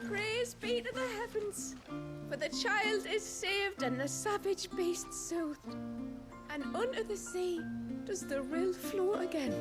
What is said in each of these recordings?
Praise be to the heavens, for the child is saved and the savage beasts soothed, and unto the sea does the rill flow again.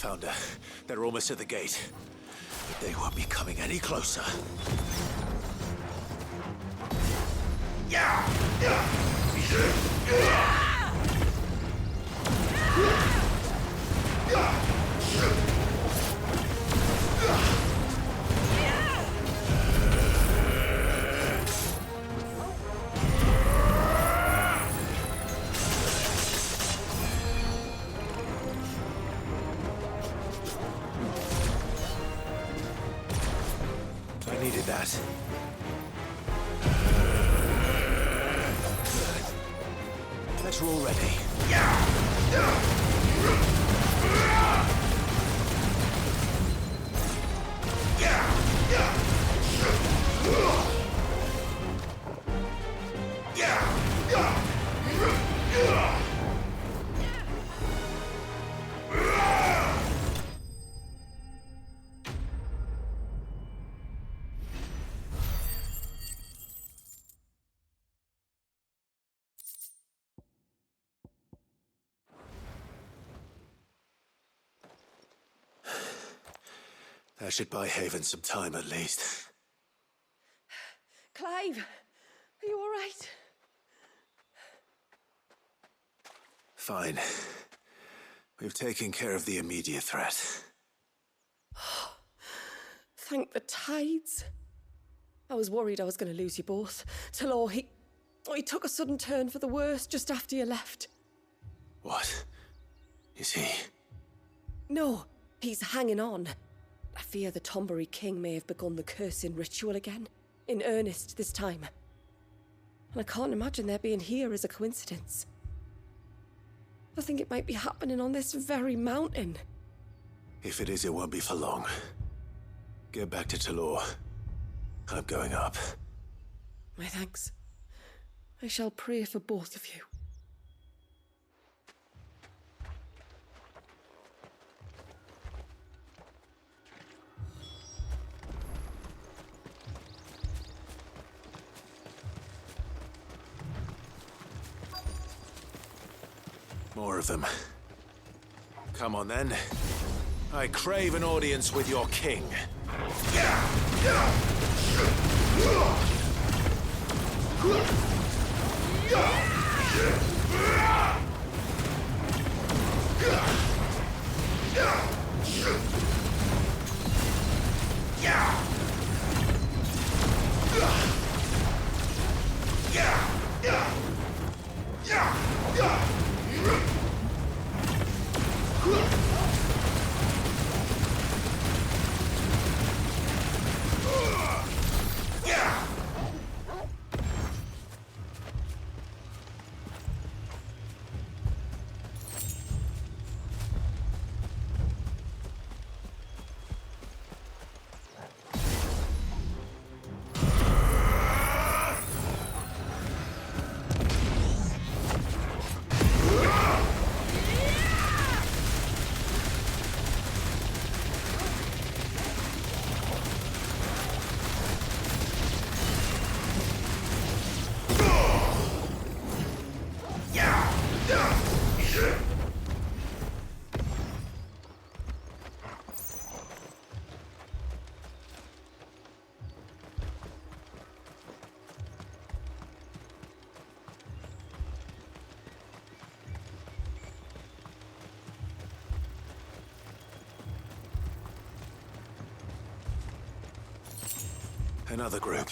found her. They're almost at the gate. But they won't be coming any closer. I needed that. Let's roll ready. That should buy Haven some time at least. Clive, are you all right? Fine. We've taken care of the immediate threat. Thank the tides. I was worried I was going to lose you both. Talor, he took a sudden turn for the worse just after you left. What? Is he? No, he's hanging on. I fear the Tombury King may have begun the cursing ritual again. In earnest this time. And I can't imagine their being here as a coincidence. I think it might be happening on this very mountain. If it is, it won't be for long. Get back to Talor. I'm going up. My thanks. I shall pray for both of you. More of them. Come on then. I crave an audience with your king. Another group.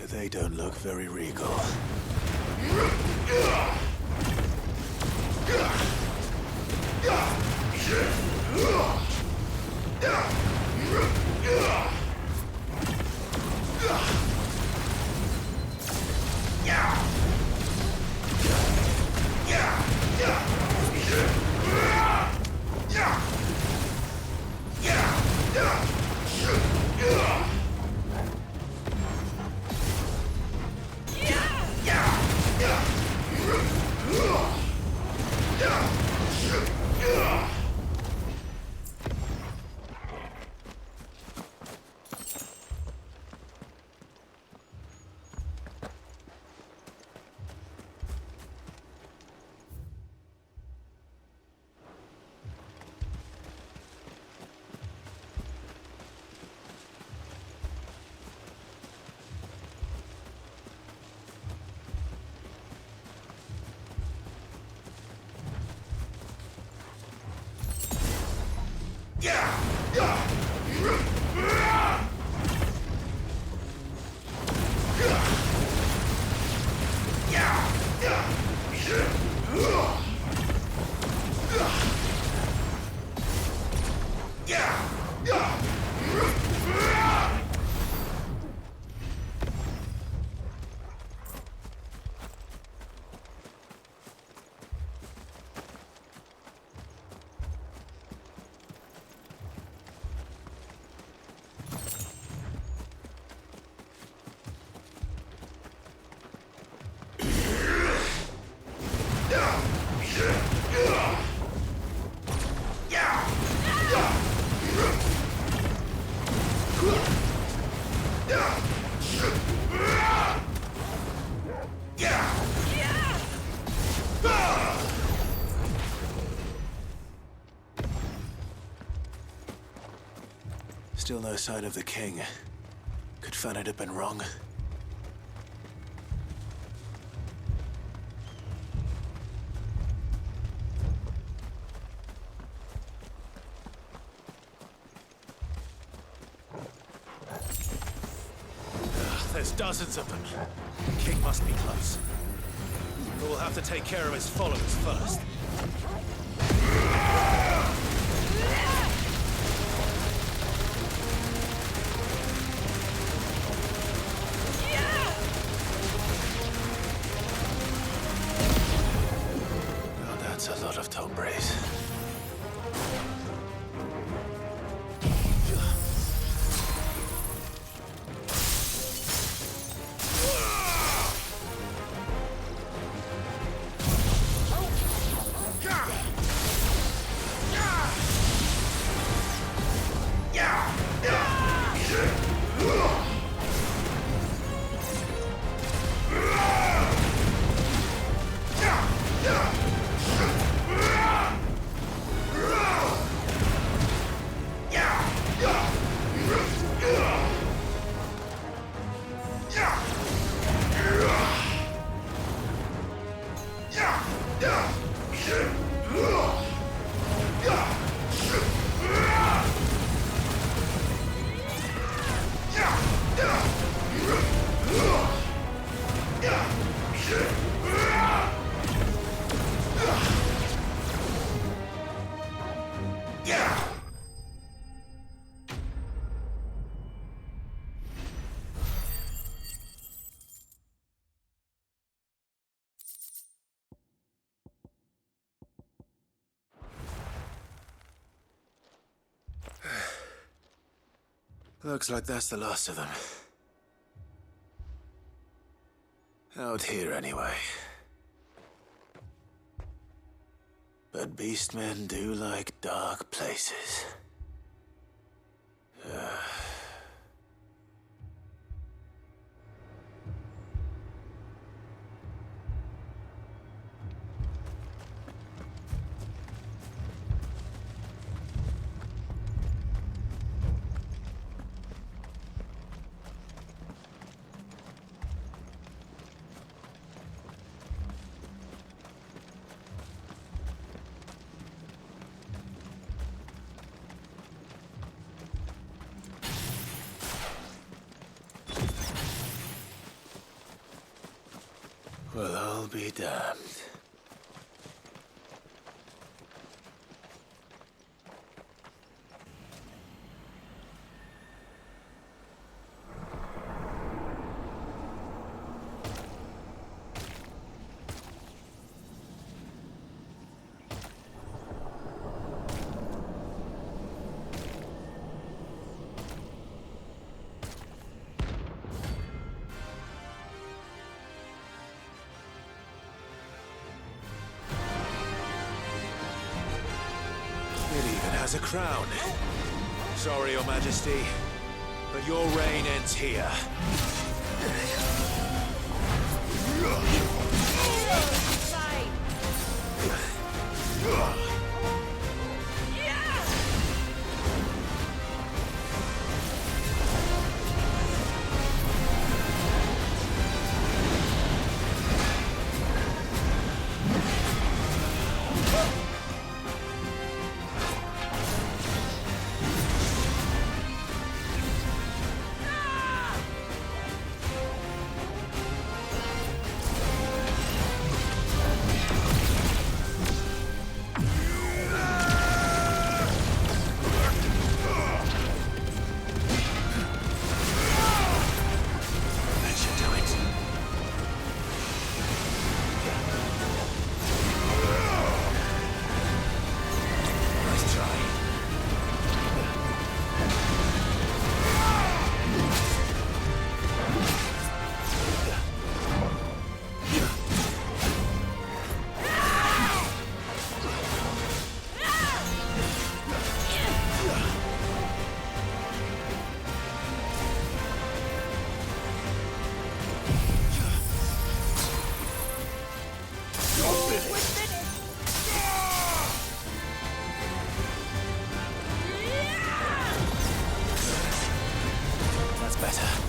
They don't look very regal. their side of the king. Could Fennard have been wrong? There's dozens of them. The king must be close. But we'll have to take care of his followers first. Oh, that's a lot of Tombres. Looks like that's the last of them. Out here, anyway. But beastmen do like dark places. Well, I'll be damned. It even has a crown. Sorry, Your Majesty, but your reign ends here. better.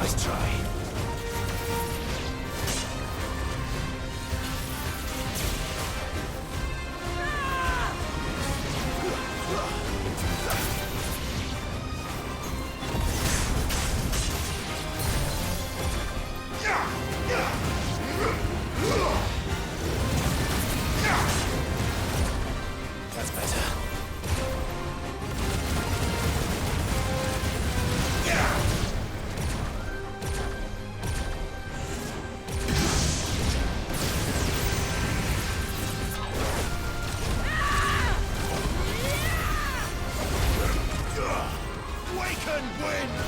Nice try. That's better. Waken winds!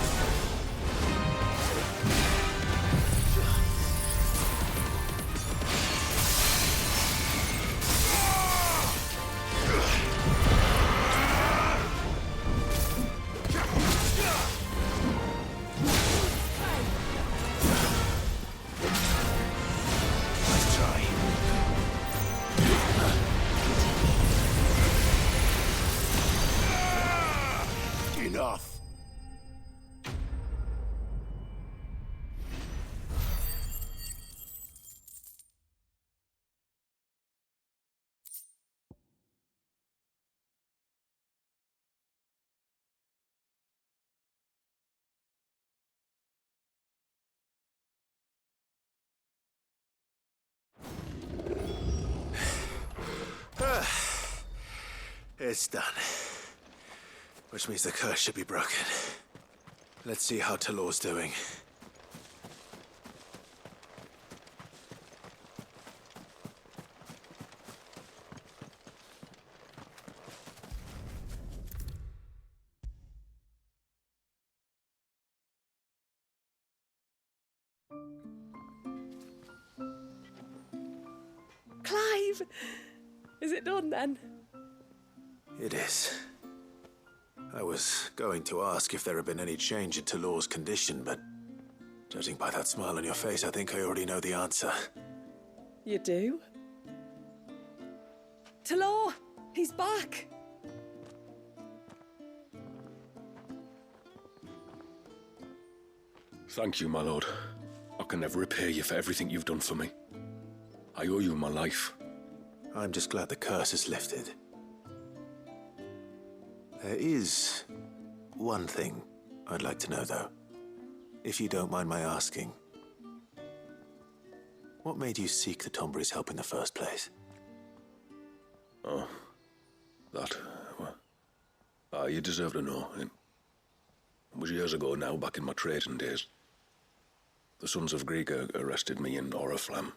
Nice try. Enough. It's done. Which means the curse should be broken. Let's see how Talor's doing. Clive! Is it done then? It is. I was going to ask if there had been any change in Talor's condition, but judging by that smile on your face, I think I already know the answer. You do? Talor! He's back! Thank you, my lord. I can never repay you for everything you've done for me. I owe you my life. I'm just glad the curse is lifted. There is one thing I'd like to know, though. If you don't mind my asking. What made you seek the Tombury's help in the first place? Oh, that, well, you deserve to know. It was years ago now, back in my trading days. The Sons of Greek arrested me in Oriflamme,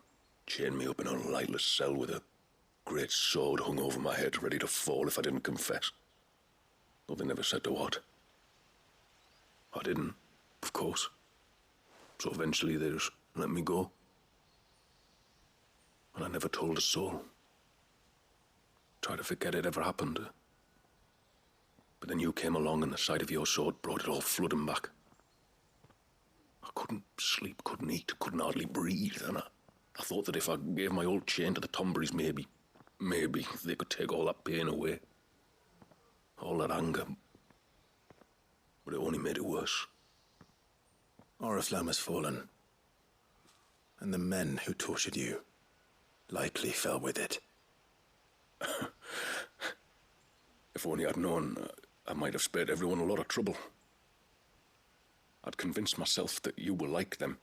chained me up in a lightless cell with a great sword hung over my head, ready to fall if I didn't confess. Though they never said to what. I didn't, of course. So eventually they just let me go. And I never told a soul. Tried to forget it ever happened. But then you came along and the sight of your sword brought it all flooding back. I couldn't sleep, couldn't eat, couldn't hardly breathe, and I thought that if I gave my old chain to the Tomburys, maybe they could take all that pain away. All that anger. But it only made it worse. Oriflamme has fallen. And the men who tortured you likely fell with it. If only I'd known, I might have spared everyone a lot of trouble. I'd convinced myself that you were like them,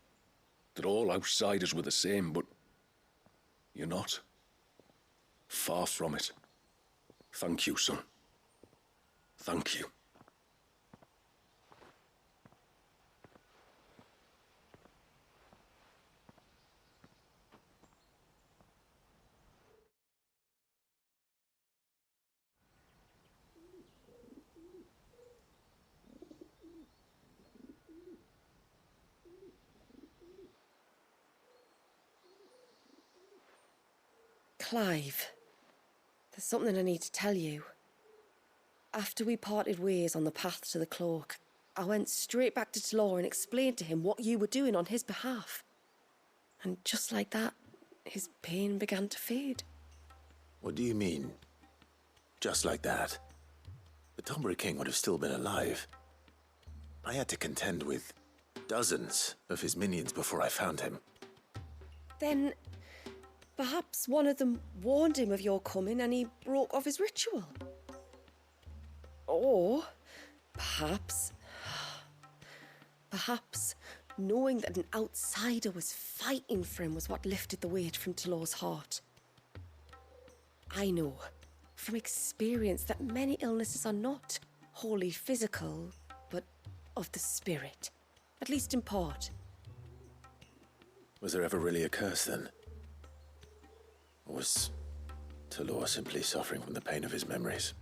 that all outsiders were the same, but you're not. Far from it. Thank you, son. Thank you. Clive, there's something I need to tell you. After we parted ways on the path to the cloak, I went straight back to Talor and explained to him what you were doing on his behalf. And just like that, his pain began to fade. What do you mean? Just like that? The Tombury King would have still been alive. I had to contend with dozens of his minions before I found him. Then perhaps one of them warned him of your coming and he broke off his ritual. Or perhaps knowing that an outsider was fighting for him was what lifted the weight from Talor's heart. I know from experience that many illnesses are not wholly physical, but of the spirit, at least in part. Was there ever really a curse then? Or was Talor simply suffering from the pain of his memories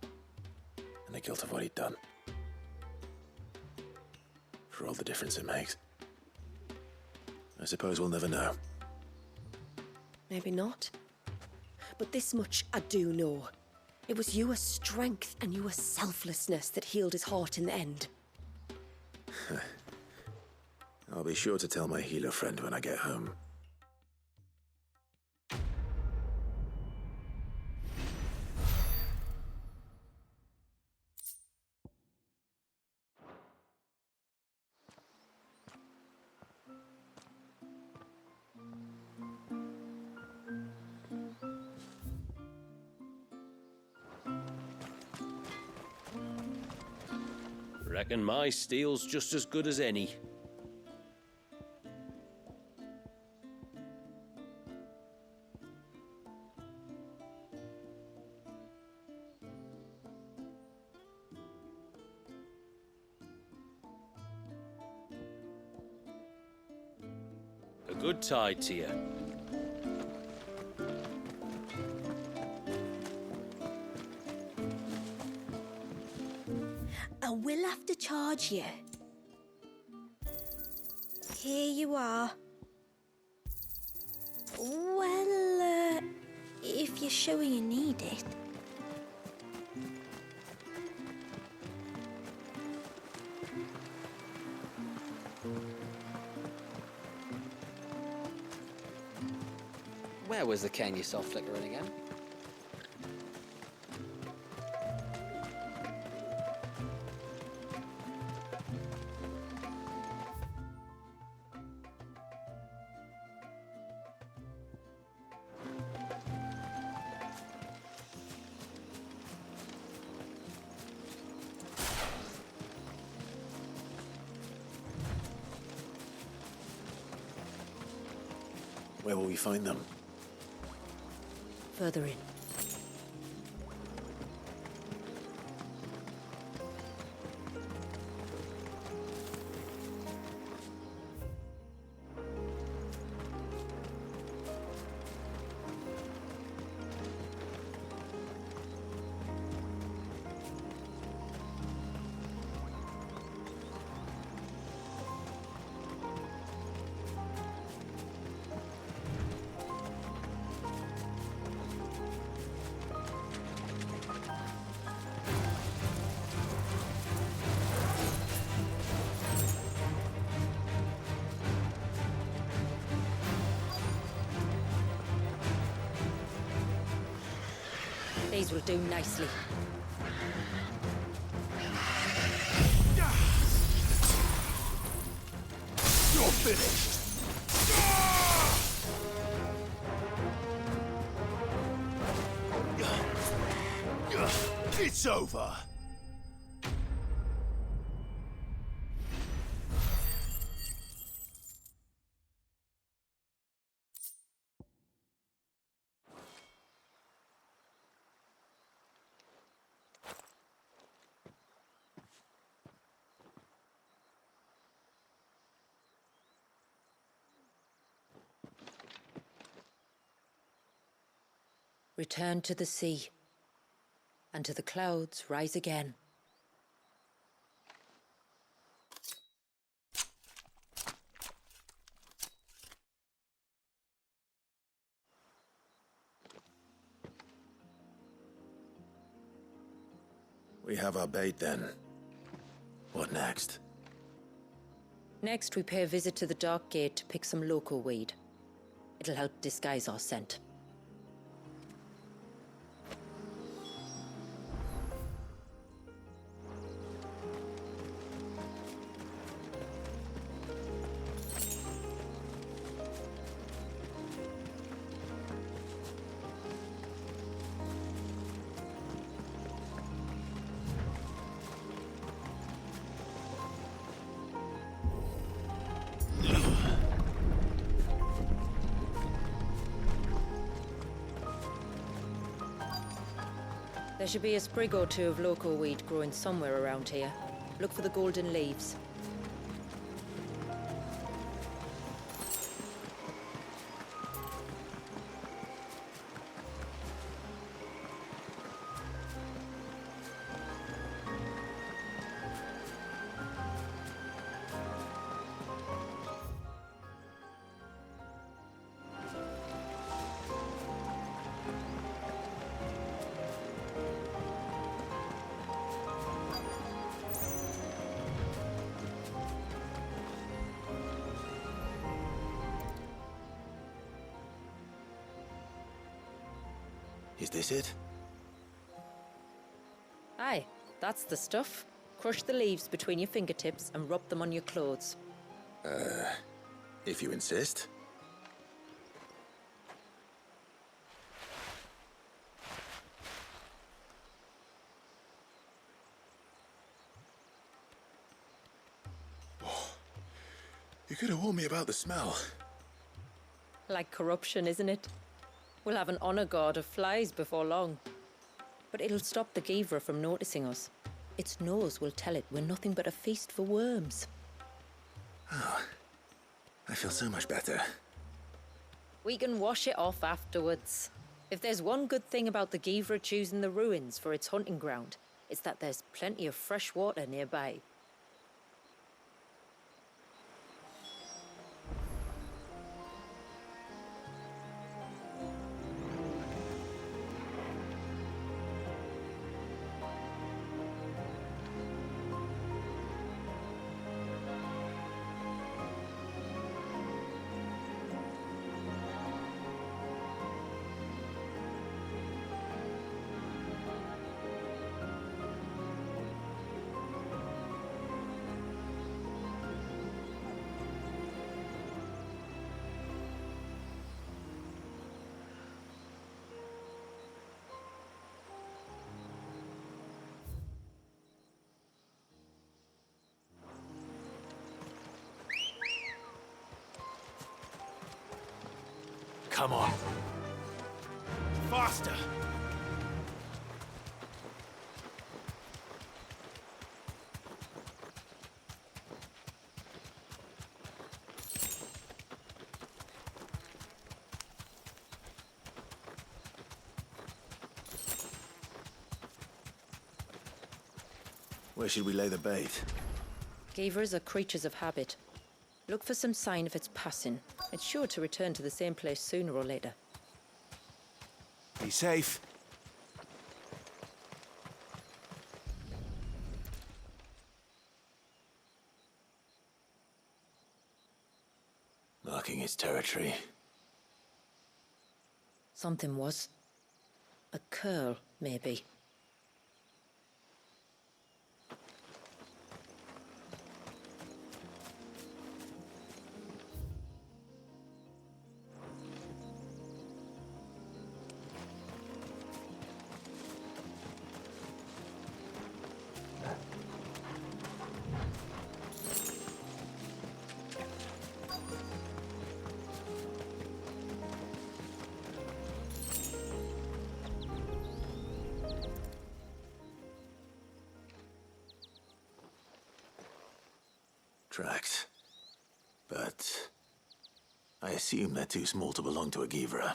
and the guilt of what he'd done? For all the difference it makes. I suppose we'll never know. Maybe not. But this much I do know. It was your strength and your selflessness that healed his heart in the end. I'll be sure to tell my healer friend when I get home. Reckon my steel's just as good as any. A good tide to you. I will have to charge you. Here you are. Well, if you're sure you need it. Where was the cane you saw flickering again? Where will we find them? Further in. These will do nicely. You're finished! It's over! Return to the sea, and to the clouds rise again. We have our bait then. What next? Next, we pay a visit to the Dark Gate to pick some local weed. It'll help disguise our scent. There should be a sprig or two of local weed growing somewhere around here. Look for the golden leaves. Is this it? Aye, that's the stuff. Crush the leaves between your fingertips and rub them on your clothes. If you insist. Oh, you could have warned me about the smell. Like corruption, isn't it? We'll have an honor guard of flies before long. But it'll stop the Givra from noticing us. Its nose will tell it we're nothing but a feast for worms. Oh, I feel so much better. We can wash it off afterwards. If there's one good thing about the Givra choosing the ruins for its hunting ground, it's that there's plenty of fresh water nearby. Come on. Faster! Where should we lay the bait? Gavers are creatures of habit. Look for some sign of its passing. It's sure to return to the same place sooner or later. Be safe. Marking its territory. Something was. A curl, maybe. Tracks. But I assume they're too small to belong to a Givra.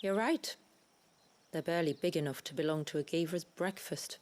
You're right. They're barely big enough to belong to a Gavra's breakfast.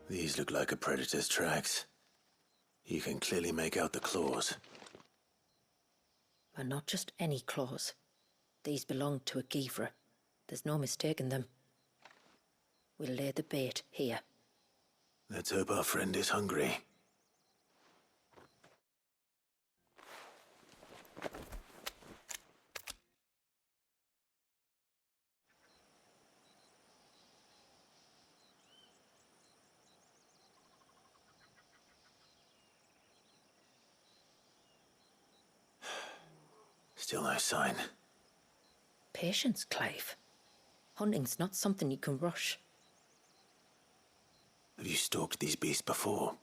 These look like a predator's tracks. You can clearly make out the claws. But not just any claws. These belonged to a Givra. There's no mistaking them. We'll lay the bait here. Let's hope our friend is hungry. Still no sign. Patience, Clive. Hunting's not something you can rush. Have you stalked these beasts before?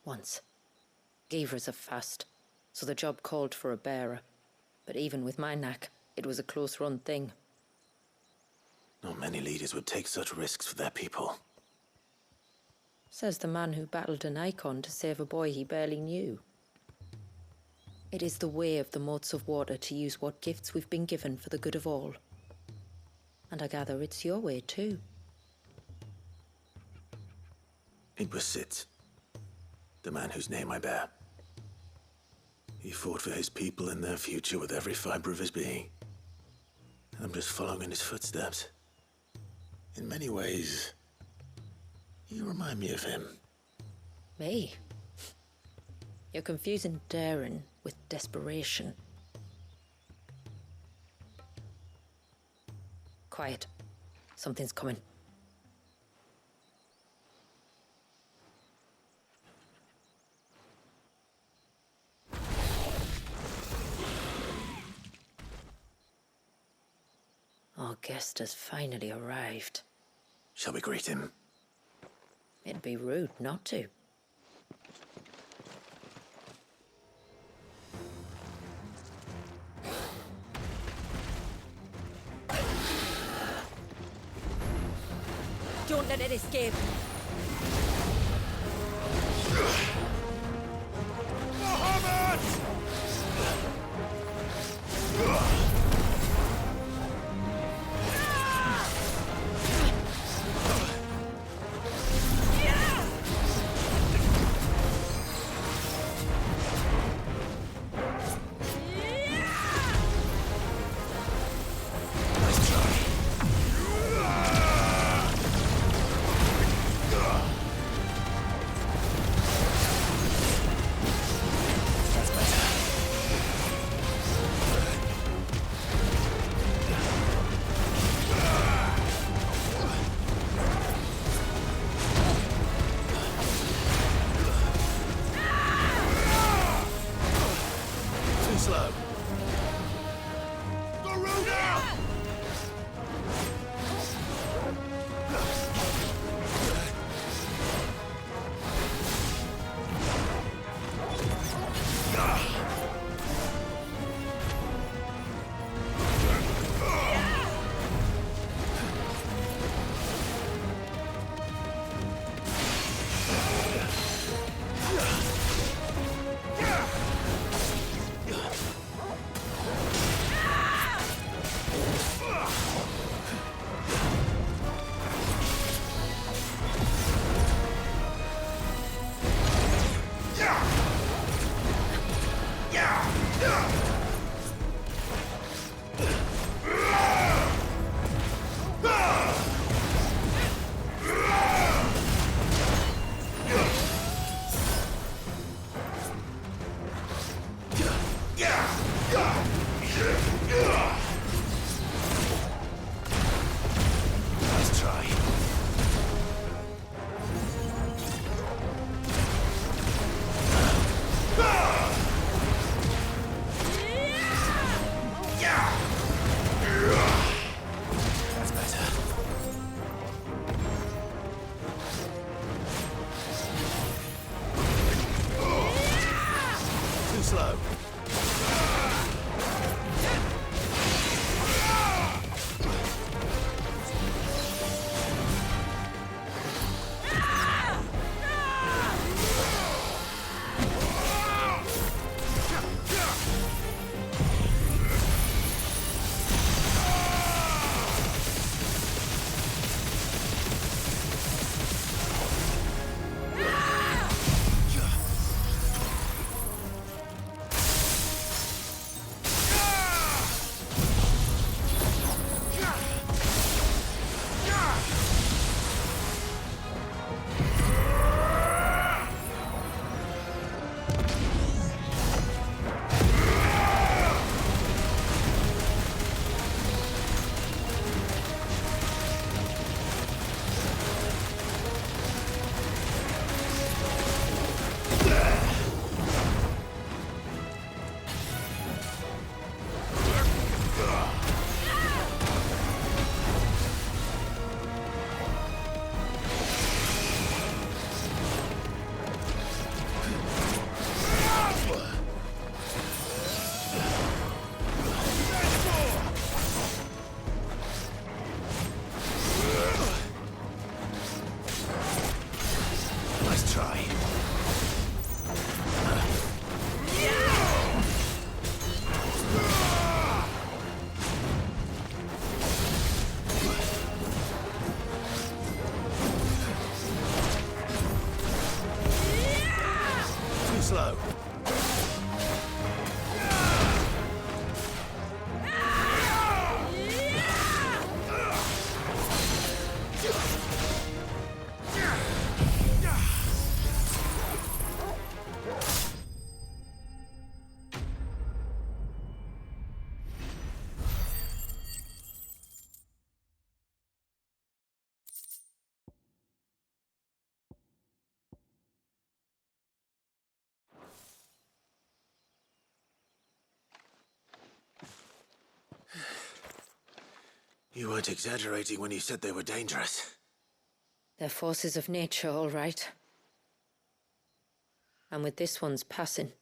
Once. Givras are fast, so the job called for a bearer. But even with my knack, it was a close-run thing. Not many leaders would take such risks for their people. Says the man who battled an icon to save a boy he barely knew. It is the way of the moats of water to use what gifts we've been given for the good of all. And I gather it's your way too. It was Sid, the man whose name I bear. He fought for his people and their future with every fibre of his being. I'm just following in his footsteps. In many ways, you remind me of him. Me? You're confusing daring with desperation. Quiet. Something's coming. Our guest has finally arrived. Shall we greet him? It'd be rude not to. Don't let it escape. slow. You weren't exaggerating when you said they were dangerous. They're forces of nature, all right. And with this one's passing,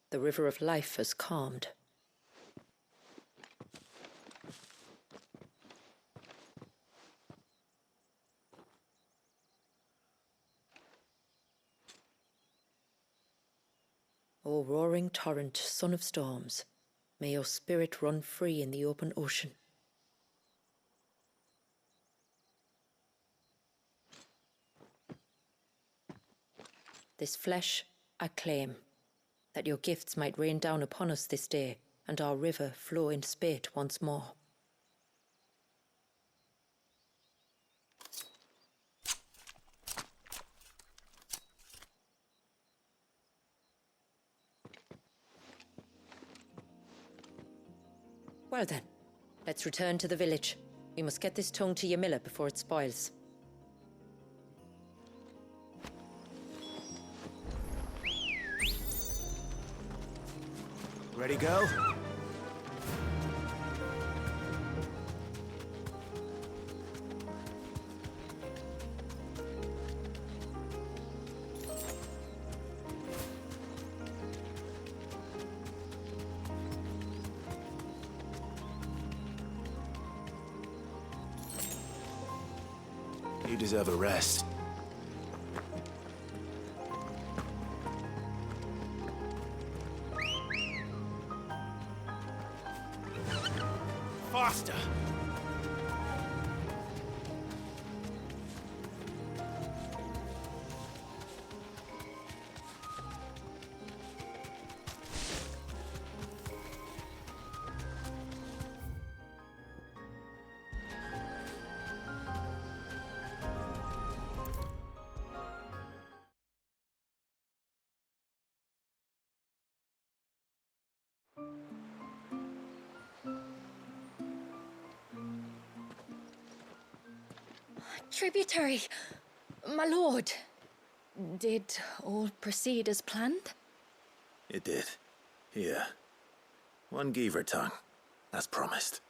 the river of life has calmed. O roaring torrent, son of storms, may your spirit run free in the open ocean. This flesh I claim, that your gifts might rain down upon us this day, and our river flow in spate once more. Well then, let's return to the village. We must get this tongue to Ymilla before it spoils. Ready, go? You deserve a rest. Faster! Tributary, my lord. Did all proceed as planned? It did. Here. One Geaver tongue, as promised.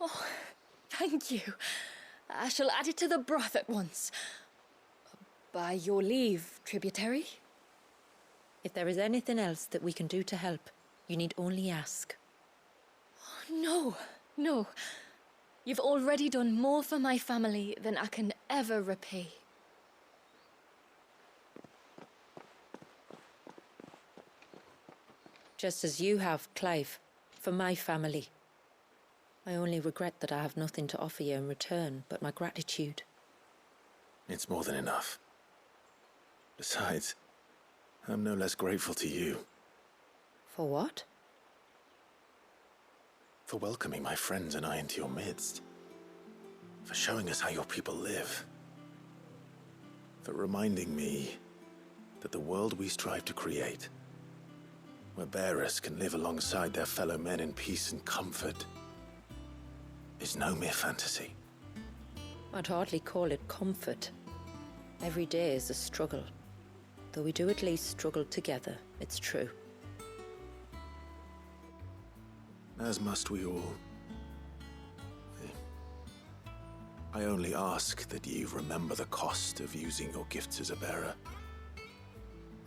Oh, thank you. I shall add it to the broth at once. By your leave, tributary. If there is anything else that we can do to help, you need only ask. No, no. You've already done more for my family than I can ever repay. Just as you have, Clive, for my family. I only regret that I have nothing to offer you in return but my gratitude. It's more than enough. Besides, I'm no less grateful to you. For what? For welcoming my friends and I into your midst. For showing us how your people live. For reminding me that the world we strive to create, where bearers can live alongside their fellow men in peace and comfort, is no mere fantasy. I'd hardly call it comfort. Every day is a struggle. Though we do at least struggle together, it's true. As must we all. I only ask that you remember the cost of using your gifts as a bearer.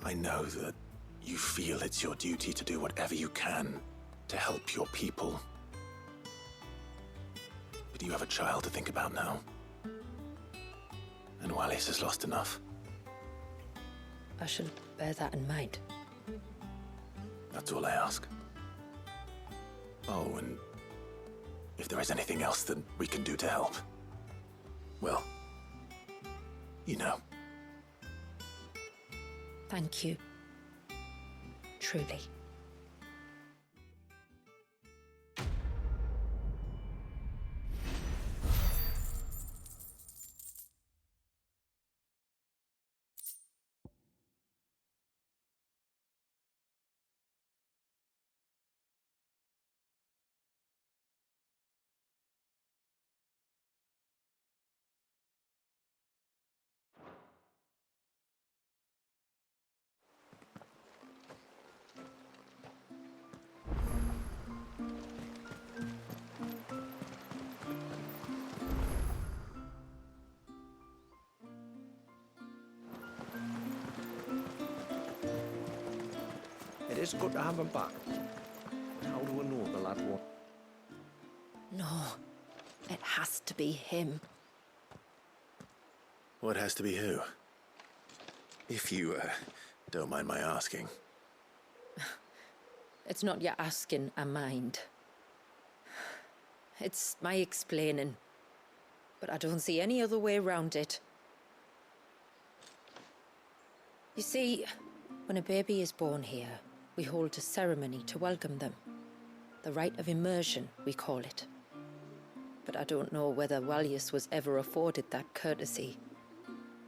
I know that you feel it's your duty to do whatever you can to help your people. But you have a child to think about now. And Waljas has lost enough. I shall bear that in mind. That's all I ask. Oh, and if there is anything else that we can do to help, well, you know. Thank you. Truly. It is good to have him back. How do I know the lad won't? No, it has to be him. What has to be who? If you, don't mind my asking. It's not your asking, I mind. It's my explaining. But I don't see any other way around it. You see, when a baby is born here, we hold a ceremony to welcome them. The rite of immersion, we call it. But I don't know whether Waljas was ever afforded that courtesy.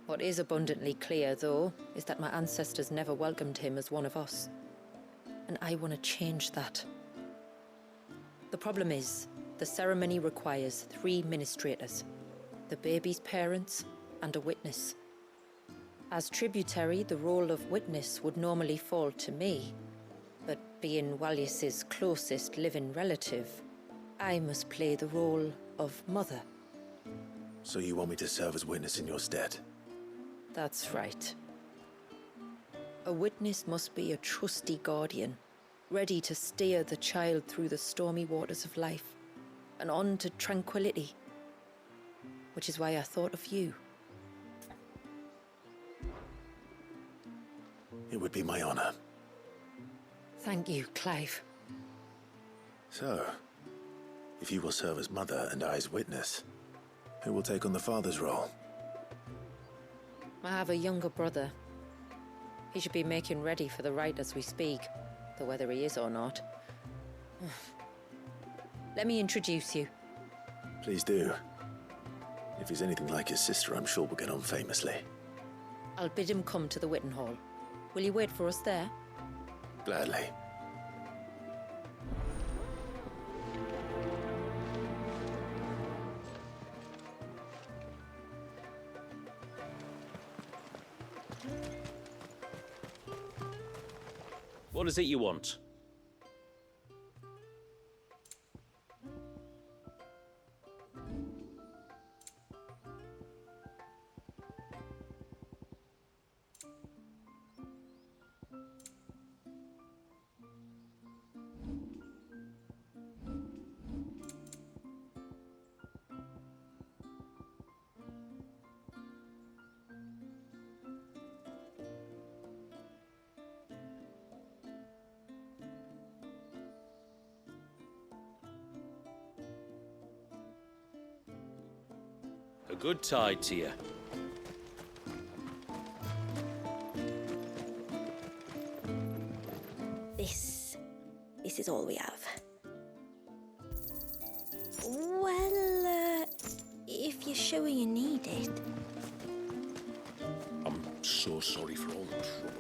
What is abundantly clear, though, is that my ancestors never welcomed him as one of us. And I want to change that. The problem is, the ceremony requires 3 ministrators, the baby's parents and a witness. As tributary, the role of witness would normally fall to me, but being Waljas's closest living relative, I must play the role of mother. So you want me to serve as witness in your stead? That's right. A witness must be a trusty guardian, ready to steer the child through the stormy waters of life and on to tranquility. Which is why I thought of you. It would be my honor. Thank you, Clive. So, if you will serve as mother and I as witness, who will take on the father's role? I have a younger brother. He should be making ready for the rite as we speak, though whether he is or not. Let me introduce you. Please do. If he's anything like his sister, I'm sure we'll get on famously. I'll bid him come to the Witten Hall. Will you wait for us there? Gladly. What is it you want? A good tide to you. This is all we have. Well, if you're sure you need it. I'm so sorry for all the trouble.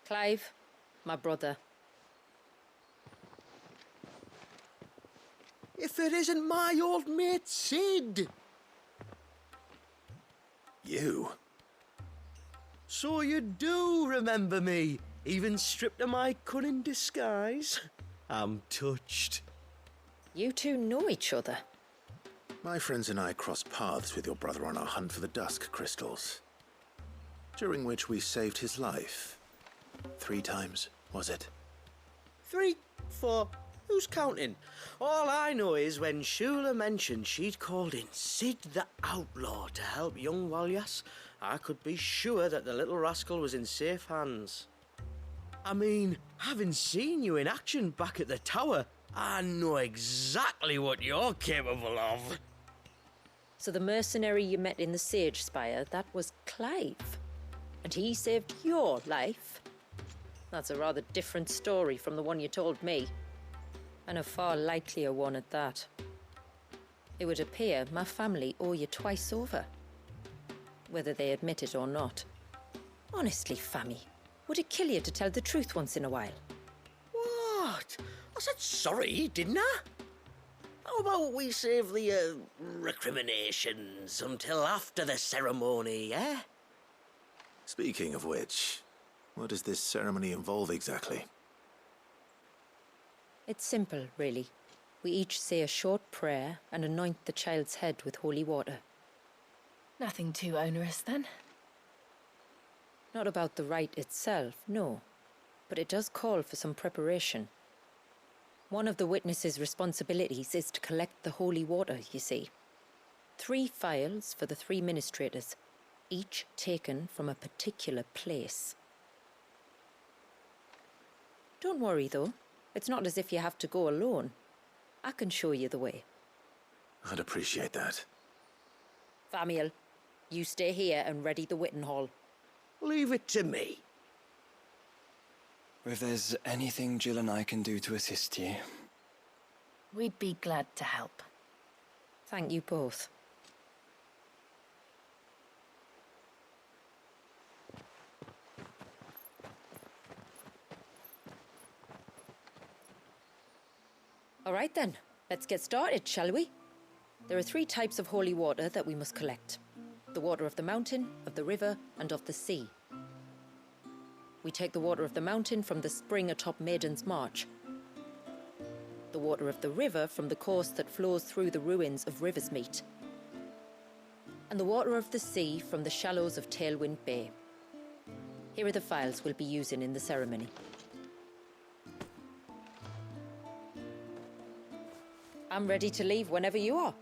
Clive, my brother. If it isn't my old mate Sid! You? So you do remember me, even stripped of my cunning disguise? I'm touched. You two know each other. My friends and I crossed paths with your brother on our hunt for the dusk crystals, during which we saved his life 3 times. was it? 3, 4, who's counting? All I know is when Shula mentioned she'd called in Sid the Outlaw to help young Waljas, I could be sure that the little rascal was in safe hands. I mean, having seen you in action back at the tower, I know exactly what you're capable of. So the mercenary you met in the Sage Spire, that was Clive. And he saved your life? That's a rather different story from the one you told me. And a far likelier one at that. It would appear my family owe you twice over. Whether they admit it or not. Honestly, Fammy, would it kill you to tell the truth once in a while? What? I said sorry, didn't I? How about we save the, recriminations until after the ceremony, eh? Speaking of which, what does this ceremony involve exactly? It's simple, really. We each say a short prayer and anoint the child's head with holy water. Nothing too onerous then. Not about the rite itself, no. But it does call for some preparation. One of the witness's responsibilities is to collect the holy water, you see. 3 phials for the 3 ministrators, each taken from a particular place. Don't worry, though. It's not as if you have to go alone. I can show you the way. I'd appreciate that. Famiel, you stay here and ready the Witten Hall. Leave it to me. If there's anything Jill and I can do to assist you. We'd be glad to help. Thank you both. All right then, let's get started, shall we? There are 3 types of holy water that we must collect. The water of the mountain, of the river, and of the sea. We take the water of the mountain from the spring atop Maiden's March. The water of the river from the course that flows through the ruins of Riversmeet. And the water of the sea from the shallows of Tailwind Bay. Here are the phials we'll be using in the ceremony. I'm ready to leave whenever you are.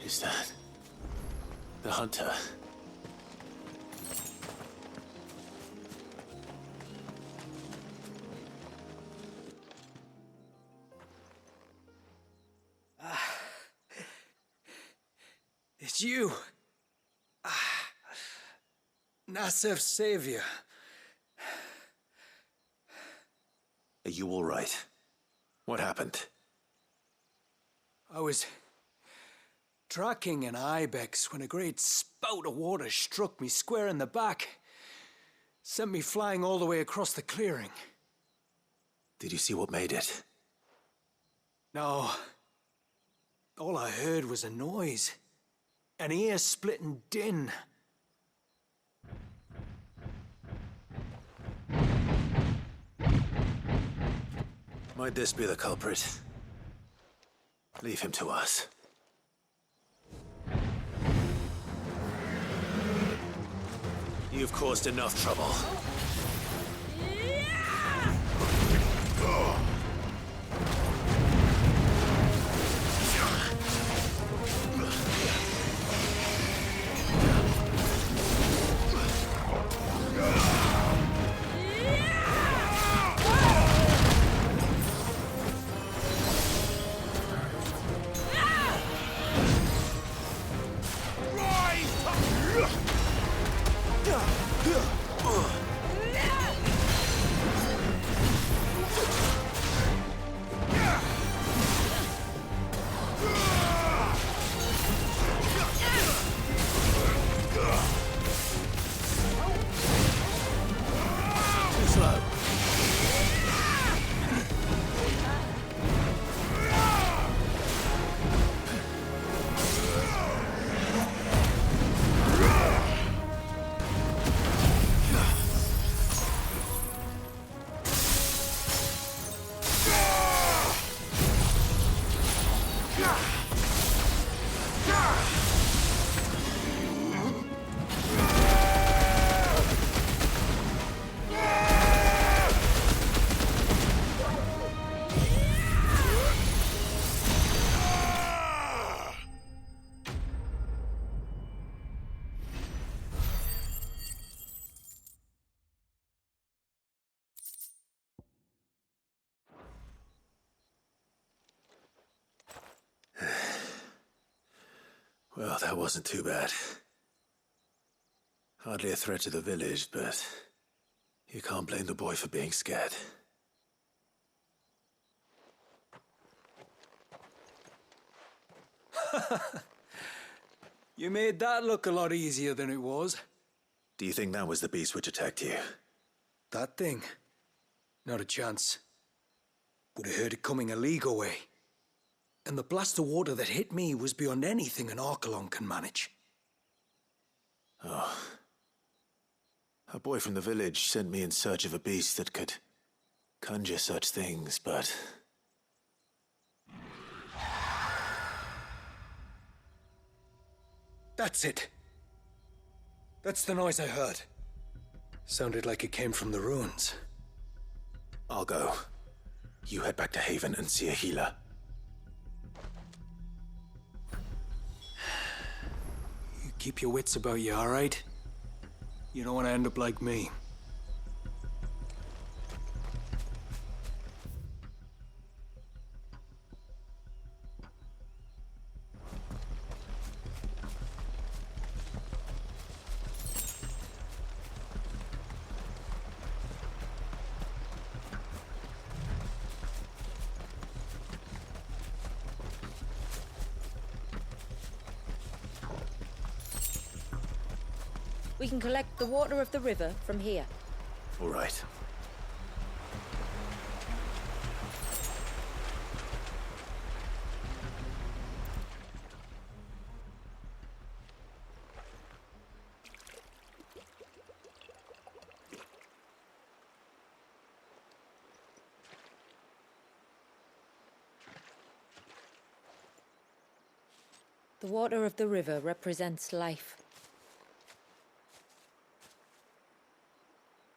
Is that the hunter? It's you. Nasser's savior. Are you all right? What happened? I was tracking an ibex when a great spout of water struck me square in the back. Sent me flying all the way across the clearing. Did you see what made it? No. All I heard was a noise. An ear-splitting din. Might this be the culprit? Leave him to us. You've caused enough trouble. Well, that wasn't too bad. Hardly a threat to the village, but you can't blame the boy for being scared. You made that look a lot easier than it was. Do you think that was the beast which attacked you? That thing? Not a chance. Would have heard it coming a league away. And the blast of water that hit me was beyond anything an Archelon can manage. Oh. A boy from the village sent me in search of a beast that could conjure such things, but... That's it. That's the noise I heard. Sounded like it came from the ruins. I'll go. You head back to Haven and see a healer. You keep your wits about you, all right? You don't want to end up like me. We can collect the water of the river from here. All right. The water of the river represents life.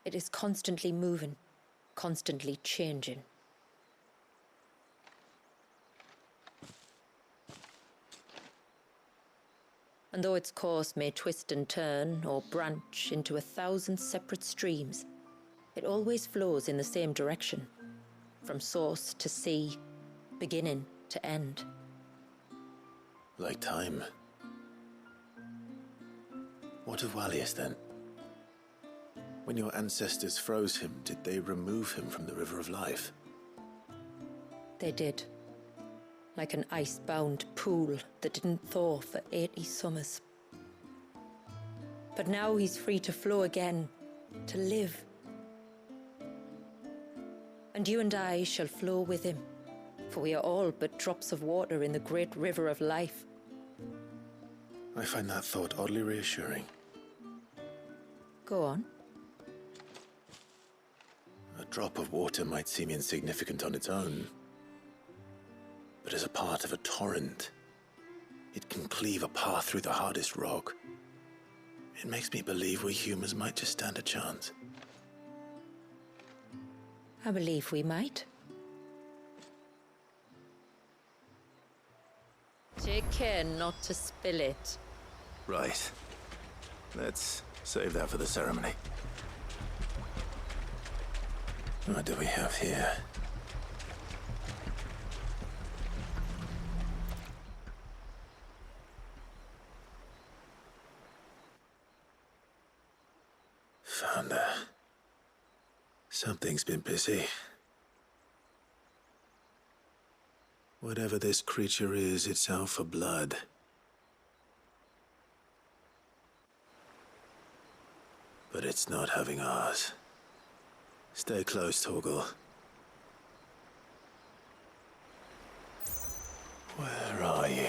It is constantly moving, constantly changing. And though its course may twist and turn or branch into 1,000 separate streams, it always flows in the same direction, from source to sea, beginning to end. Like time. What of Waljas then? When your ancestors froze him, did they remove him from the River of Life? They did. Like an ice-bound pool that didn't thaw for 80 summers. But now he's free to flow again, to live. And you and I shall flow with him, for we are all but drops of water in the great river of life. I find that thought oddly reassuring. Go on. A drop of water might seem insignificant on its own, but as a part of a torrent, it can cleave a path through the hardest rock. It makes me believe we humans might just stand a chance. I believe we might. Take care not to spill it. Right. Let's save that for the ceremony. What do we have here? Found her. Something's been busy. Whatever this creature is, it's out for blood. But it's not having ours. Stay close, Torgal. Where are you?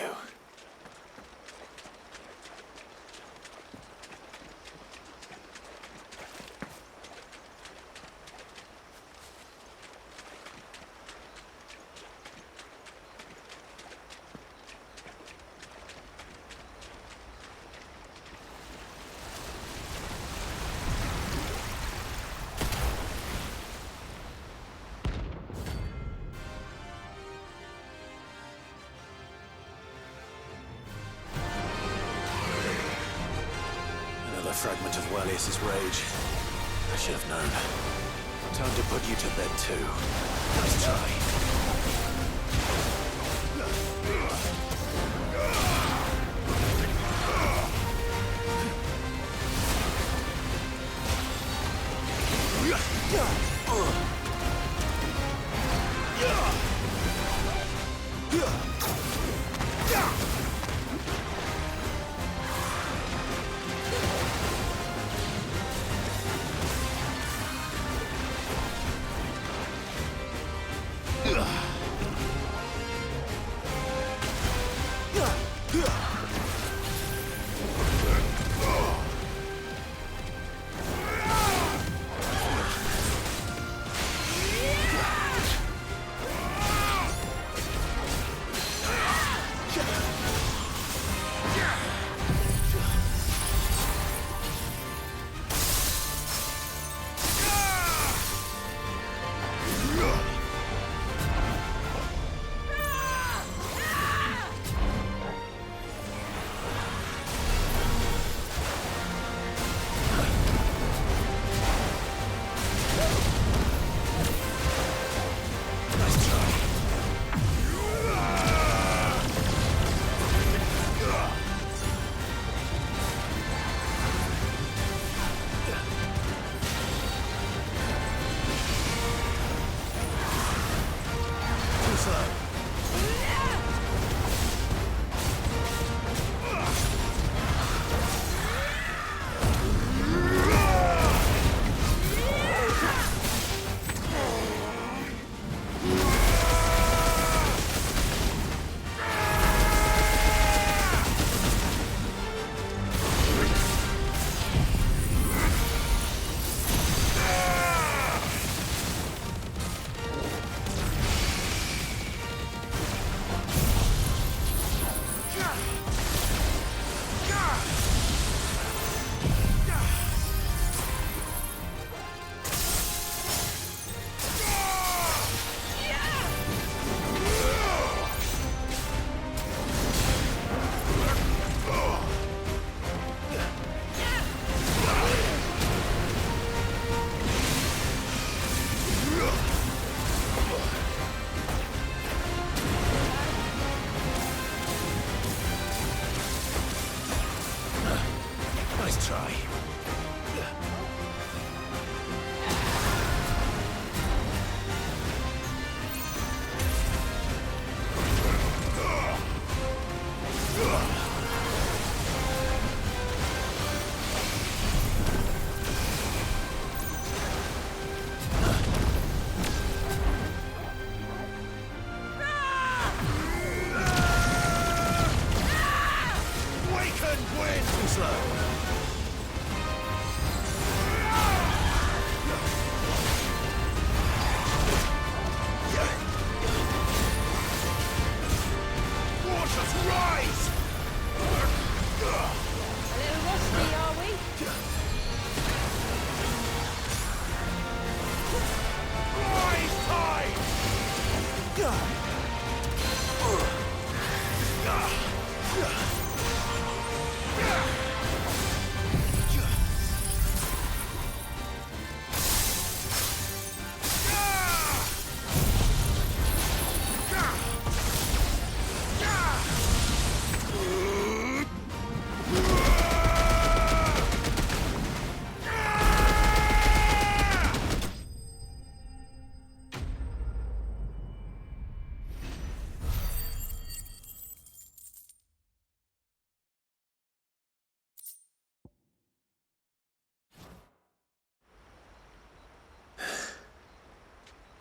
Fragment of Waljas' rage. I should have known. Time to put you to bed too. Nice try.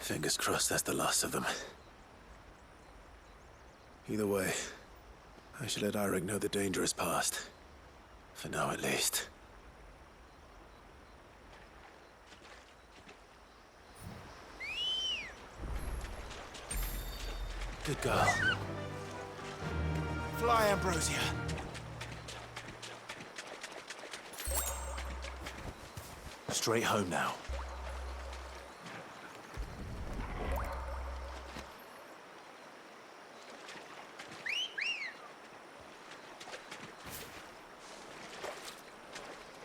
Fingers crossed that's the last of them. Either way, I should let Eirik know the danger is past. For now, at least. Good girl. Fly, Ambrosia. Straight home now.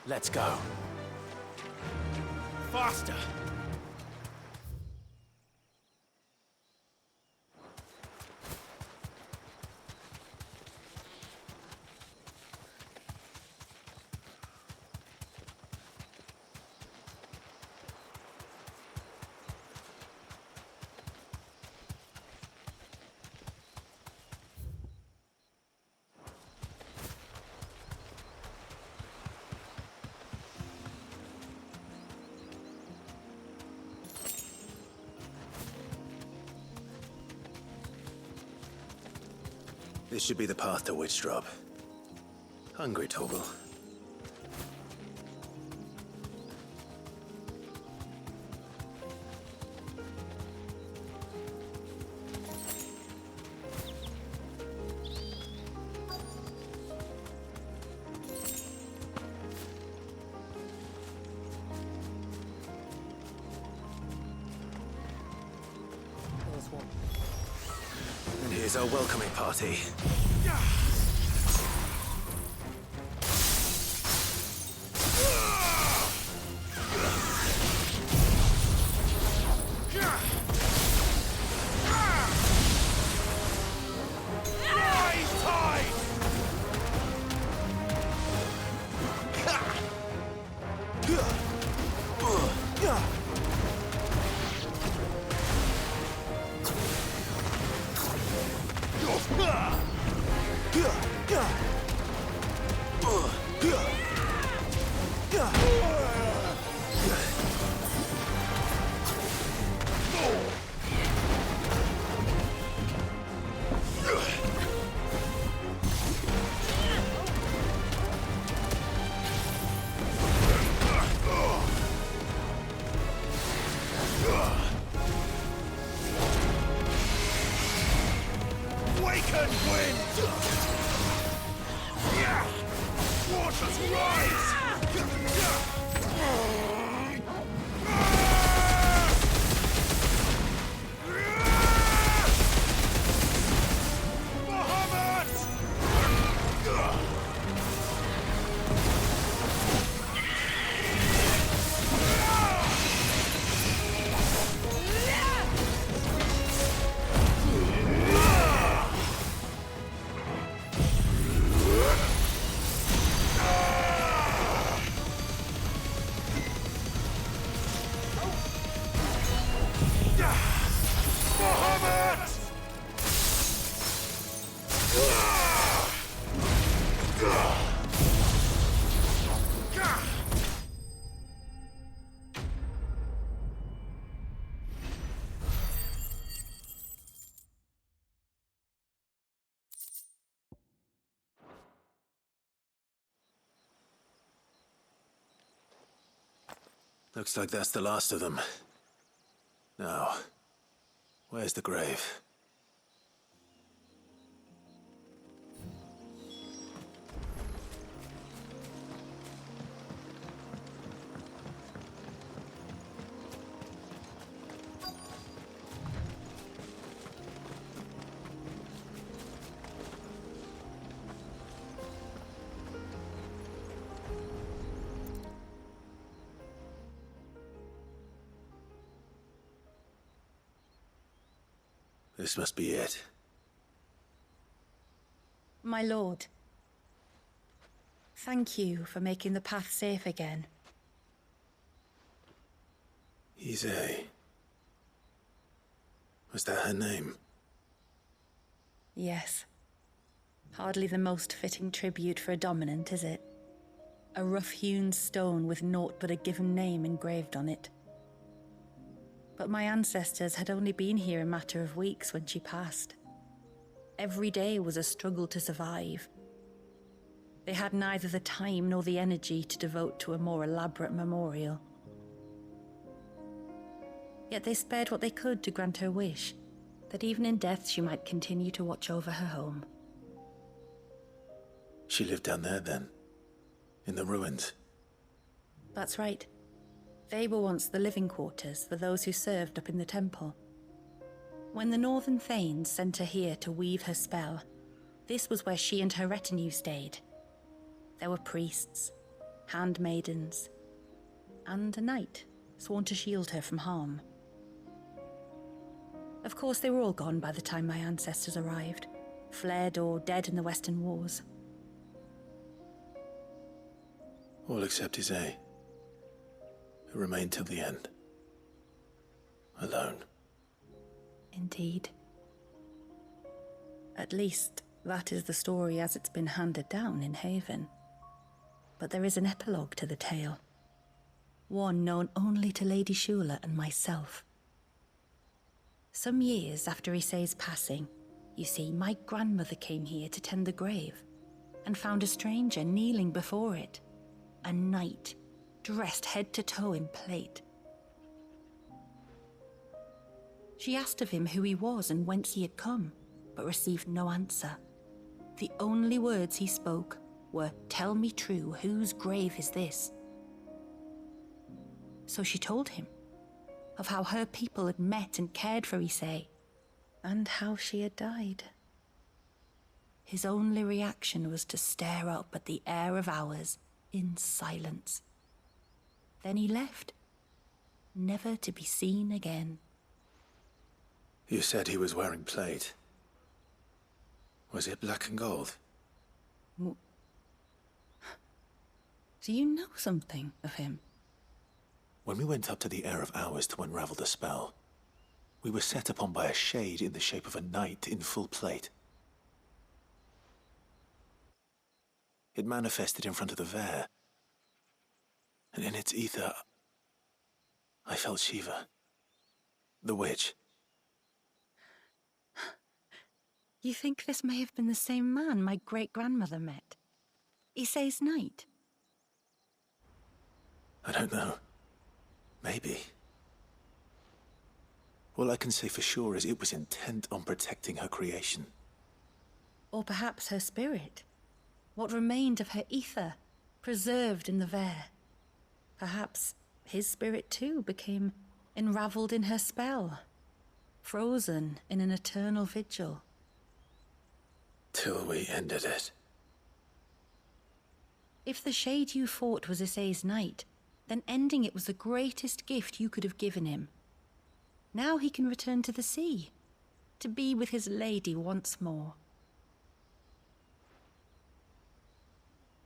Let's go. Faster! This should be the path to Witchdrop. Hungry, Torgal? And here's our welcoming party. Looks like that's the last of them. Now, where's the grave? This must be it. My lord, thank you for making the path safe again. Ise. Was that her name? Yes. Hardly the most fitting tribute for a dominant, is it? A rough-hewn stone with naught but a given name engraved on it. But my ancestors had only been here a matter of weeks when she passed. Every day was a struggle to survive. They had neither the time nor the energy to devote to a more elaborate memorial. Yet they spared what they could to grant her wish, that even in death she might continue to watch over her home. She lived down there then? In the ruins? That's right. They were once the living quarters for those who served up in the temple. When the Northern Thanes sent her here to weave her spell, this was where she and her retinue stayed. There were priests, handmaidens, and a knight sworn to shield her from harm. Of course, they were all gone by the time my ancestors arrived, fled or dead in the Western Wars. All except Isay, who remained till the end. Alone. Indeed. At least, that is the story as it's been handed down in Haven. But there is an epilogue to the tale. One known only to Lady Shula and myself. Some years after Isay's passing, you see, my grandmother came here to tend the grave and found a stranger kneeling before it. A knight, dressed head to toe in plate. She asked of him who he was and whence he had come, but received no answer. The only words he spoke were, "Tell me true, whose grave is this?" So she told him of how her people had met and cared for Isay, and how she had died. His only reaction was to stare up at the air of hours in silence. Then he left, never to be seen again. You said he was wearing plate. Was it black and gold? Do you know something of him? When we went up to the Air of Hours to unravel the spell, we were set upon by a shade in the shape of a knight in full plate. It manifested in front of the Vare, and in its ether, I felt Shiva, the witch. You think this may have been the same man my great-grandmother met? Isay's knight? I don't know. Maybe. All I can say for sure is it was intent on protecting her creation. Or perhaps her spirit. What remained of her ether, preserved in the Vare. Perhaps his spirit too became enraveled in her spell, frozen in an eternal vigil. Till we ended it. If the shade you fought was Isay's knight, then ending it was the greatest gift you could have given him. Now he can return to the sea, to be with his lady once more.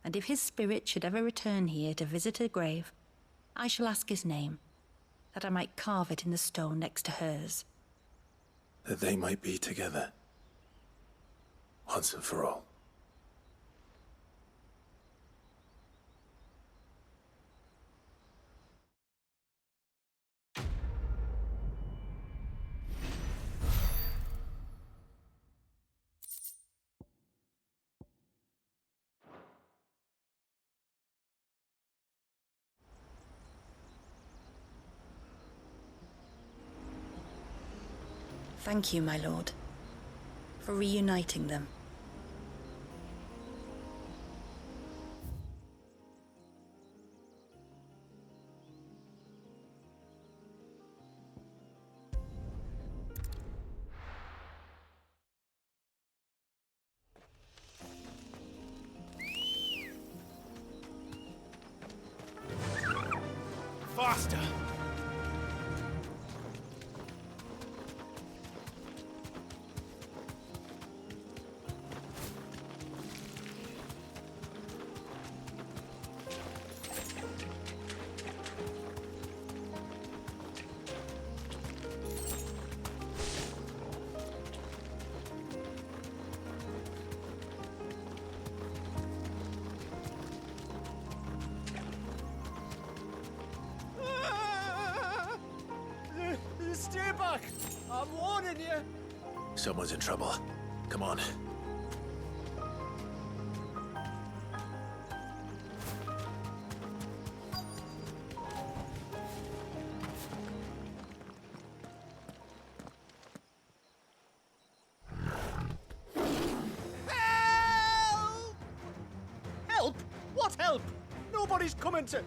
And if his spirit should ever return here to visit her grave, I shall ask his name, that I might carve it in the stone next to hers. That they might be together. Once and for all. Thank you, my lord, for reuniting them. Faster! Stay back! I'm warning you! Someone's in trouble. Come on. Help! Help? What help? Nobody's coming to...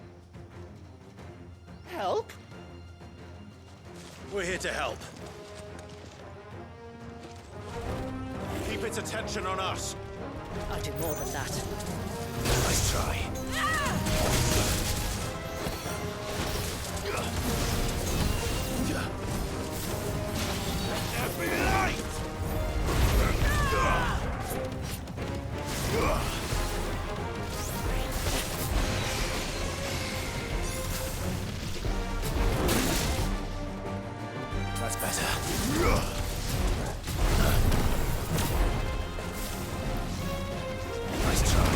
Help? We're here to help. Keep its attention on us. I'll do more than that. Nice try. Let there be light! That's better. Nice try.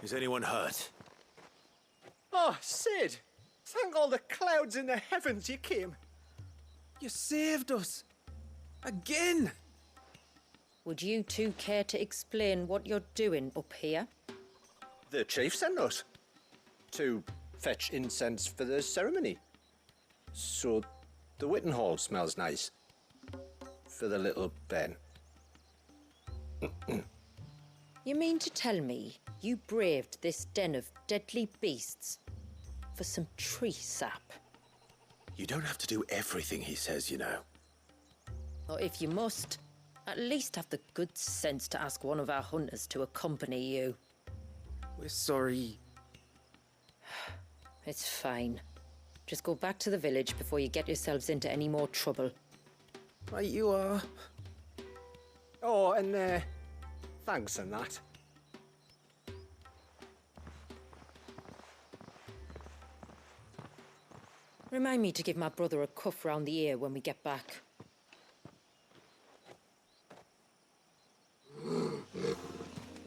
Is anyone hurt? Oh, Sid! Thank all the clouds in the heavens you came. You saved us. Again! Would you two care to explain what you're doing up here? The chief sent us to fetch incense for the ceremony. So the Witten Hall smells nice. For the little Ben. You mean to tell me you braved this den of deadly beasts for some tree sap? You don't have to do everything he says, you know. Or if you must, at least have the good sense to ask one of our hunters to accompany you. We're sorry. It's fine. Just go back to the village before you get yourselves into any more trouble. Right, you are. Oh, and thanks and that. Remind me to give my brother a cuff round the ear when we get back.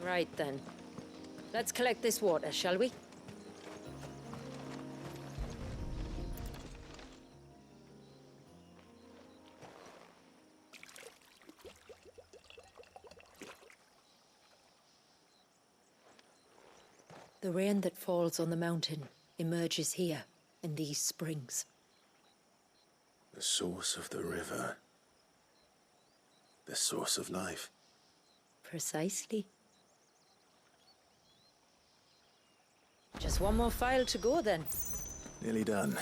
Right then. Let's collect this water, shall we? The rain that falls on the mountain emerges here, in these springs. The source of the river. The source of life. Precisely. Just one more file to go then. Nearly done.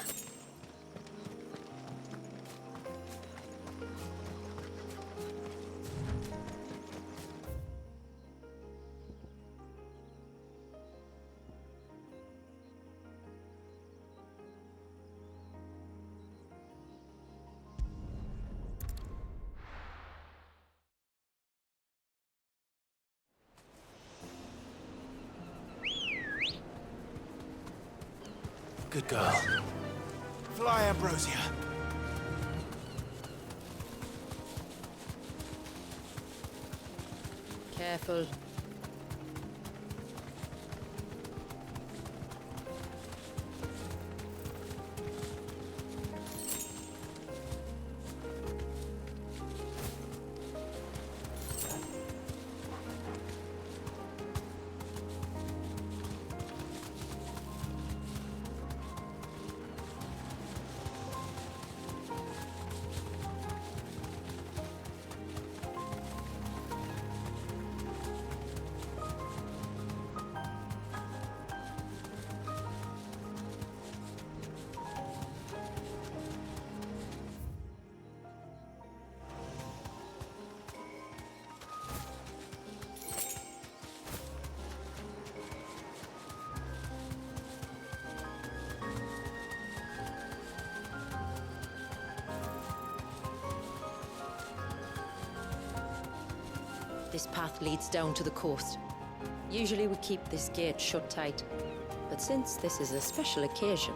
Good girl. Fly, Ambrosia. Careful. This path leads down to the coast. Usually we keep this gate shut tight, but since this is a special occasion...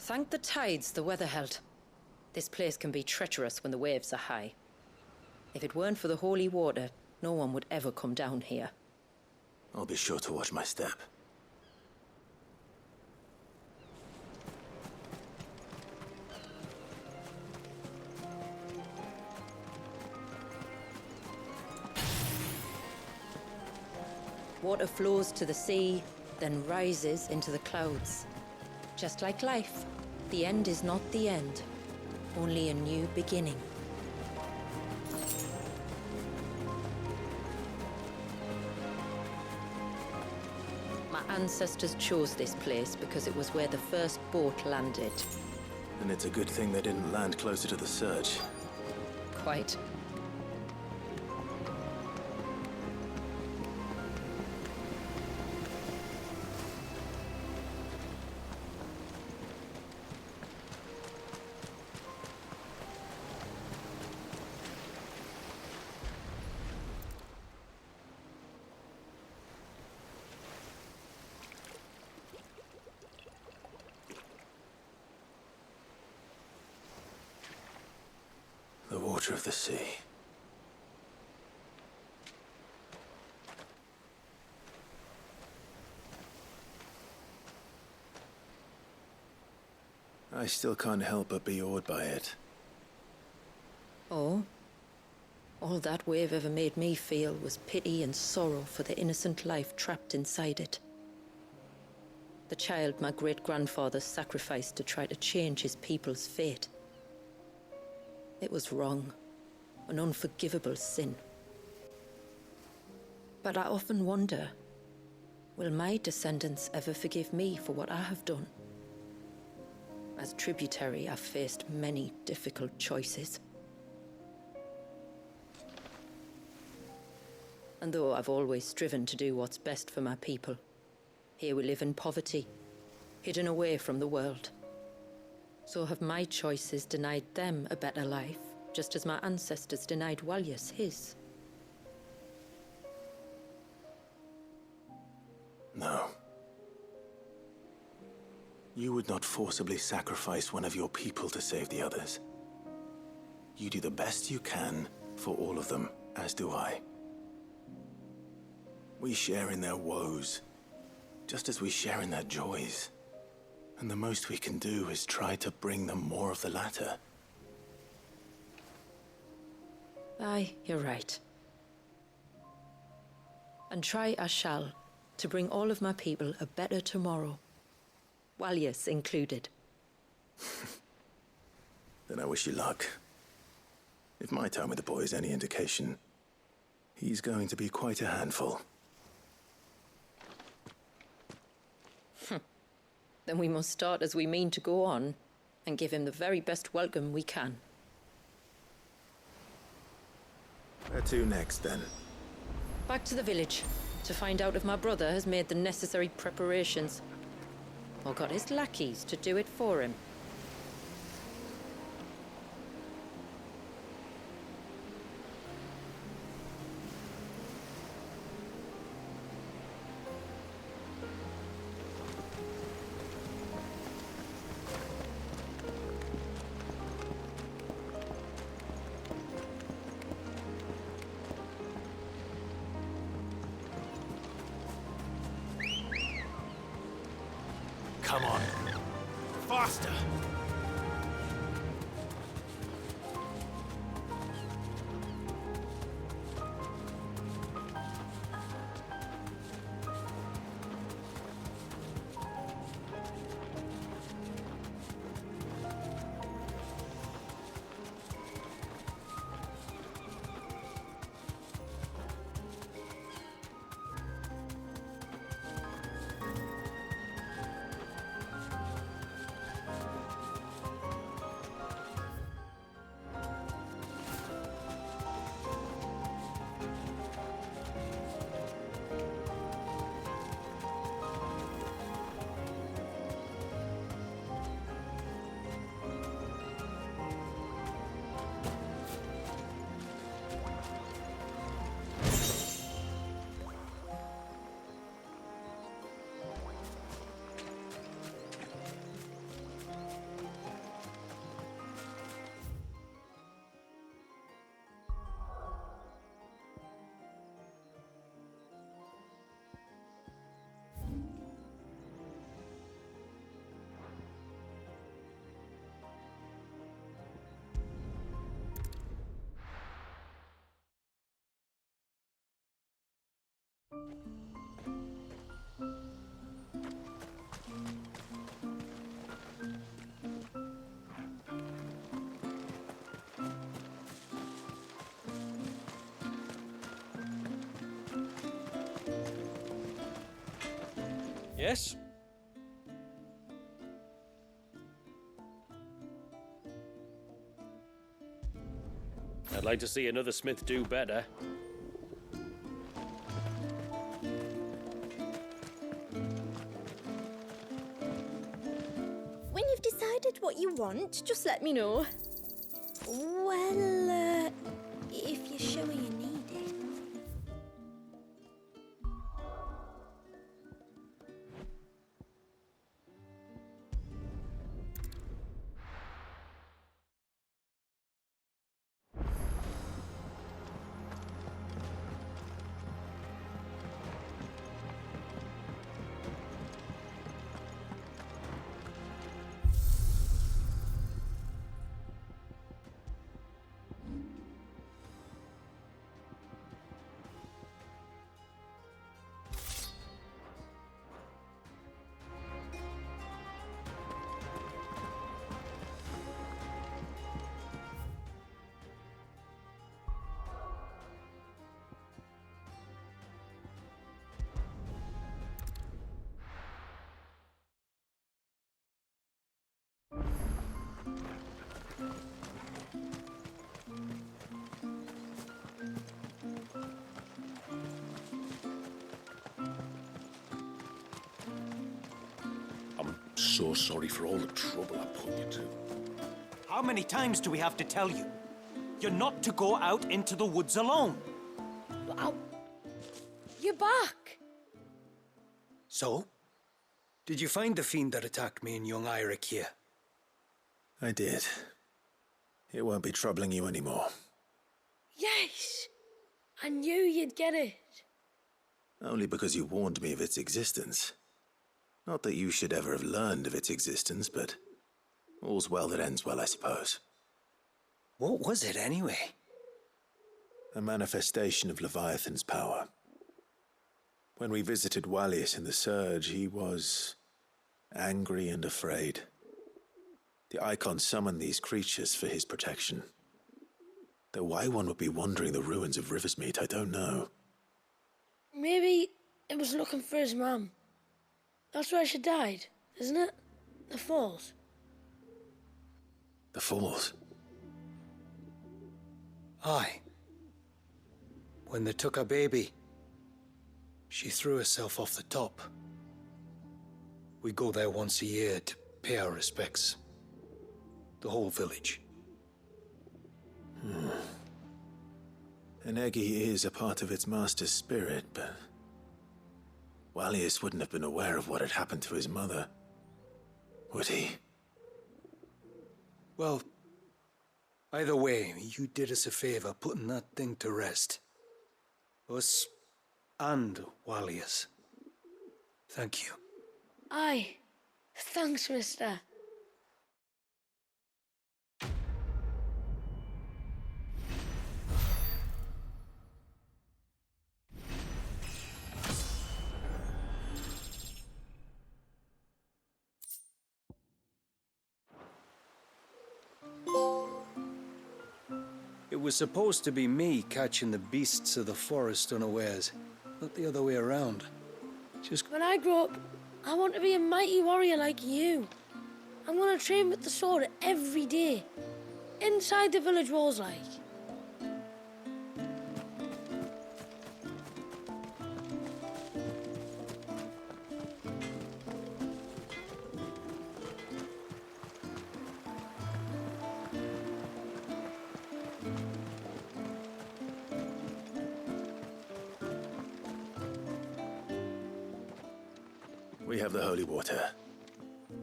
Thank the tides the weather held. This place can be treacherous when the waves are high. If it weren't for the holy water, no one would ever come down here. I'll be sure to watch my step. Water flows to the sea, then rises into the clouds. Just like life, the end is not the end, only a new beginning. My ancestors chose this place because it was where the first boat landed. And it's a good thing they didn't land closer to the surge. Quite. The water of the sea. I still can't help but be awed by it. Oh? All that wave ever made me feel was pity and sorrow for the innocent life trapped inside it. The child my great-grandfather sacrificed to try to change his people's fate. It was wrong, an unforgivable sin. But I often wonder, will my descendants ever forgive me for what I have done? As tributary, I've faced many difficult choices. And though I've always striven to do what's best for my people, here we live in poverty, hidden away from the world. So have my choices denied them a better life, just as my ancestors denied Waljas his? No. You would not forcibly sacrifice one of your people to save the others. You do the best you can for all of them, as do I. We share in their woes, just as we share in their joys. And the most we can do is try to bring them more of the latter. Aye, you're right. And try I shall, to bring all of my people a better tomorrow. Waljas included. Then I wish you luck. If my time with the boy is any indication, he's going to be quite a handful. Then we must start as we mean to go on, and give him the very best welcome we can. Where to next, then? Back to the village, to find out if my brother has made the necessary preparations, or got his lackeys to do it for him. Come on. Faster! Yes? I'd like to see another smith do better. When you've decided what you want, just let me know. Well, if you're sure you need it. so sorry for all the trouble I put you to. How many times do we have to tell you? You're not to go out into the woods alone. You're back. So? Did you find the fiend that attacked me and young Eirik here? I did. It won't be troubling you anymore. Yes. I knew you'd get it. Only because you warned me of its existence. Not that you should ever have learned of its existence, but all's well that ends well, I suppose. What was it, anyway? A manifestation of Leviathan's power. When we visited Waljas in the Surge, he was angry and afraid. The Icon summoned these creatures for his protection. Though why one would be wandering the ruins of Riversmeet, I don't know. Maybe it was looking for his mum. That's where she died, isn't it? The Falls. The Falls? Aye. When they took her baby, she threw herself off the top. We go there once a year to pay our respects. The whole village. An Eggy is a part of its master's spirit, but Waljas wouldn't have been aware of what had happened to his mother, would he? Well, either way, you did us a favor putting that thing to rest. Us and Waljas. Thank you. Aye. Thanks, mister. It was supposed to be me catching the beasts of the forest unawares, not the other way around. Just when I grow up, I want to be a mighty warrior like you. I'm gonna train with the sword every day. Inside the village walls, like. We have the holy water.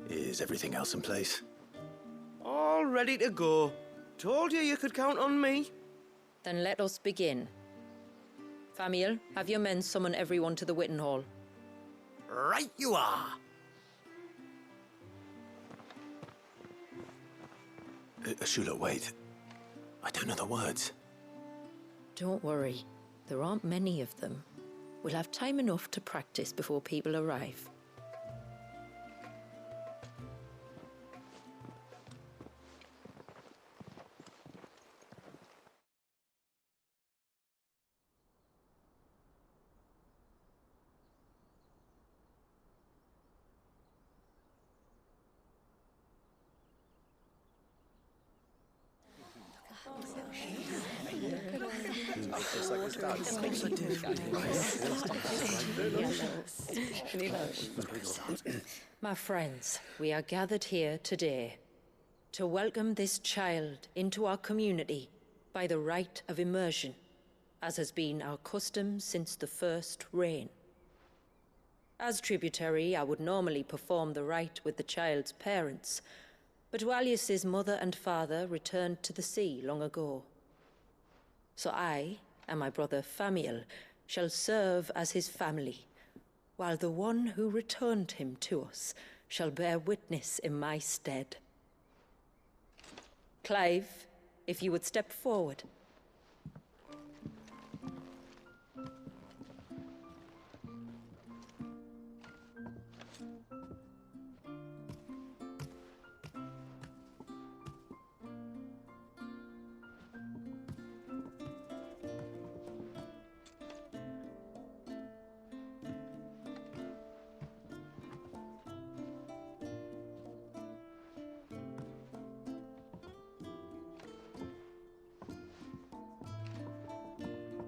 Is everything else in place? All ready to go. Told you could count on me. Then let us begin. Famiel, have your men summon everyone to the Witten Hall. Right you are. Shula, wait. I don't know the words. Don't worry. There aren't many of them. We'll have time enough to practice before people arrive. My friends, we are gathered here today to welcome this child into our community by the rite of immersion, as has been our custom since the first reign. As tributary, I would normally perform the rite with the child's parents, but Waljas's mother and father returned to the sea long ago. So I and my brother Famiel shall serve as his family, while the one who returned him to us shall bear witness in my stead. Clive, if you would step forward.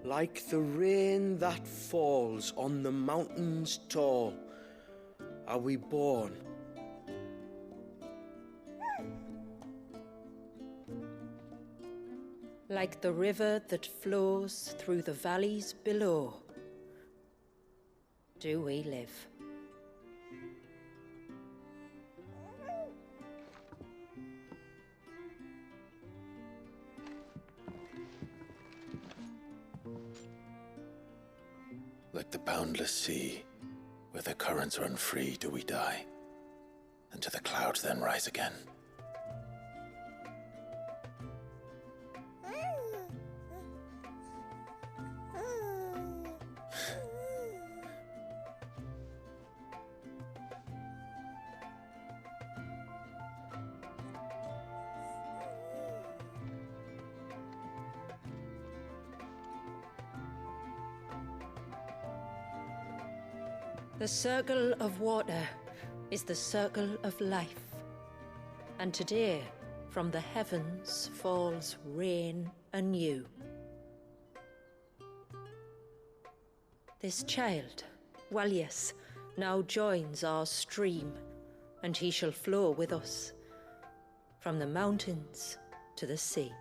Like the rain that falls on the mountains tall, are we born like the river that flows through the valleys below, do we live. Like the boundless sea, where the currents run free, do we die, and to the clouds then rise again. The circle of water is the circle of life. And today, from the heavens falls rain anew. This child, Waljas, now joins our stream, and he shall flow with us from the mountains to the sea.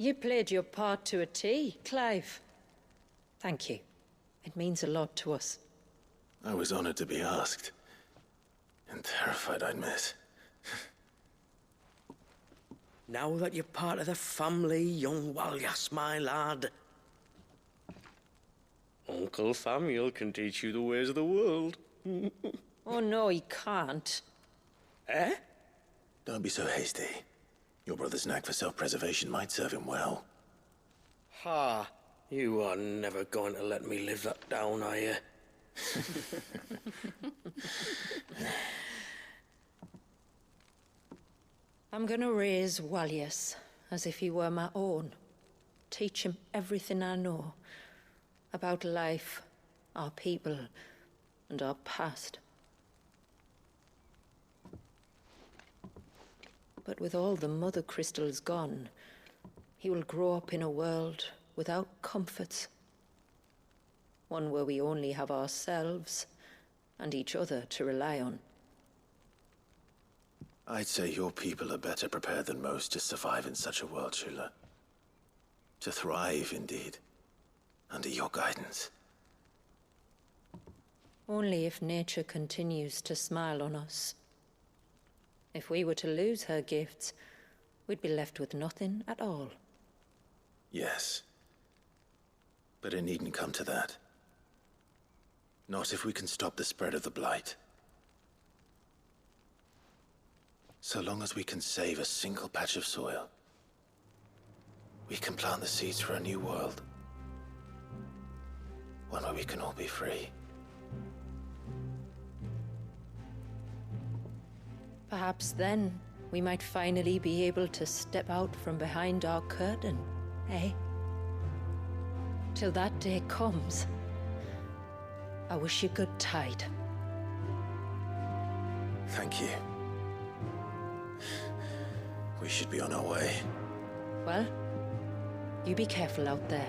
You played your part to a T, Clive. Thank you. It means a lot to us. I was honored to be asked, and terrified I'd miss. Now that you're part of the family, young Waljas, my lad. Uncle Samuel can teach you the ways of the world. Oh, no, he can't. Eh? Don't be so hasty. Your brother's knack for self-preservation might serve him well. Ha! You are never going to let me live that down, are you? I'm gonna raise Waljas as if he were my own. Teach him everything I know about life, our people, and our past. But with all the mother crystals gone, he will grow up in a world without comforts. One where we only have ourselves and each other to rely on. I'd say your people are better prepared than most to survive in such a world, Shula. To thrive, indeed, under your guidance. Only if nature continues to smile on us. If we were to lose her gifts, we'd be left with nothing at all. Yes. But it needn't come to that. Not if we can stop the spread of the Blight. So long as we can save a single patch of soil, we can plant the seeds for a new world. One where we can all be free. Perhaps then we might finally be able to step out from behind our curtain, eh? Till that day comes, I wish you good tide. Thank you. We should be on our way. Well, you be careful out there.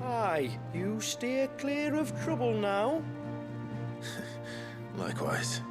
Aye, you steer clear of trouble now. Likewise.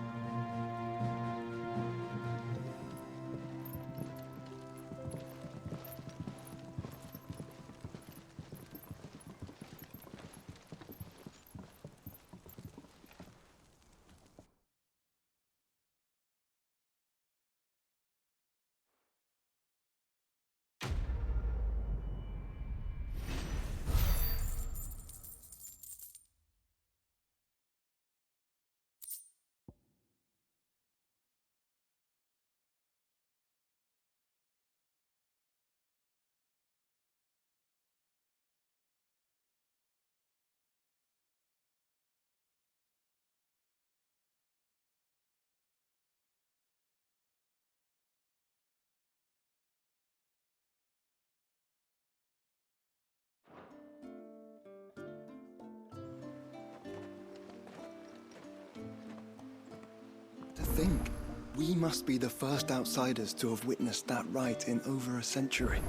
think? We must be the first outsiders to have witnessed that rite in over a century.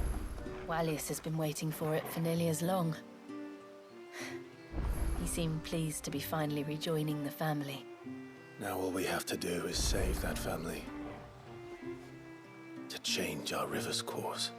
Waljas has been waiting for it for nearly as long. He seemed pleased to be finally rejoining the family. Now all we have to do is save that family. To change our river's course.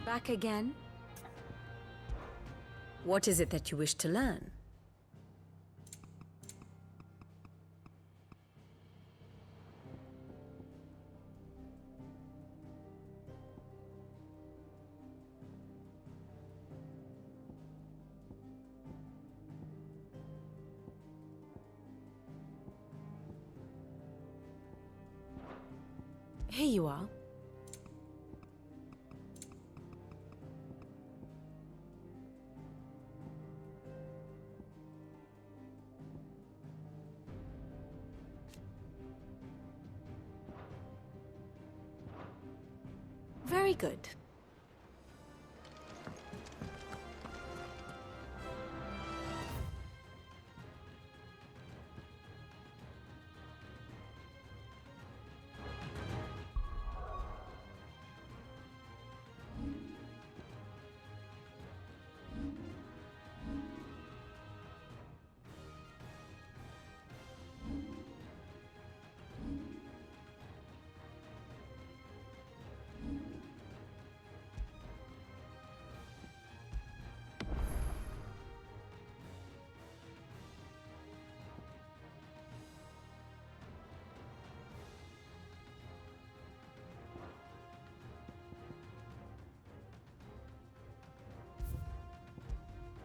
Back again? What is it that you wish to learn? Here you are. Very good.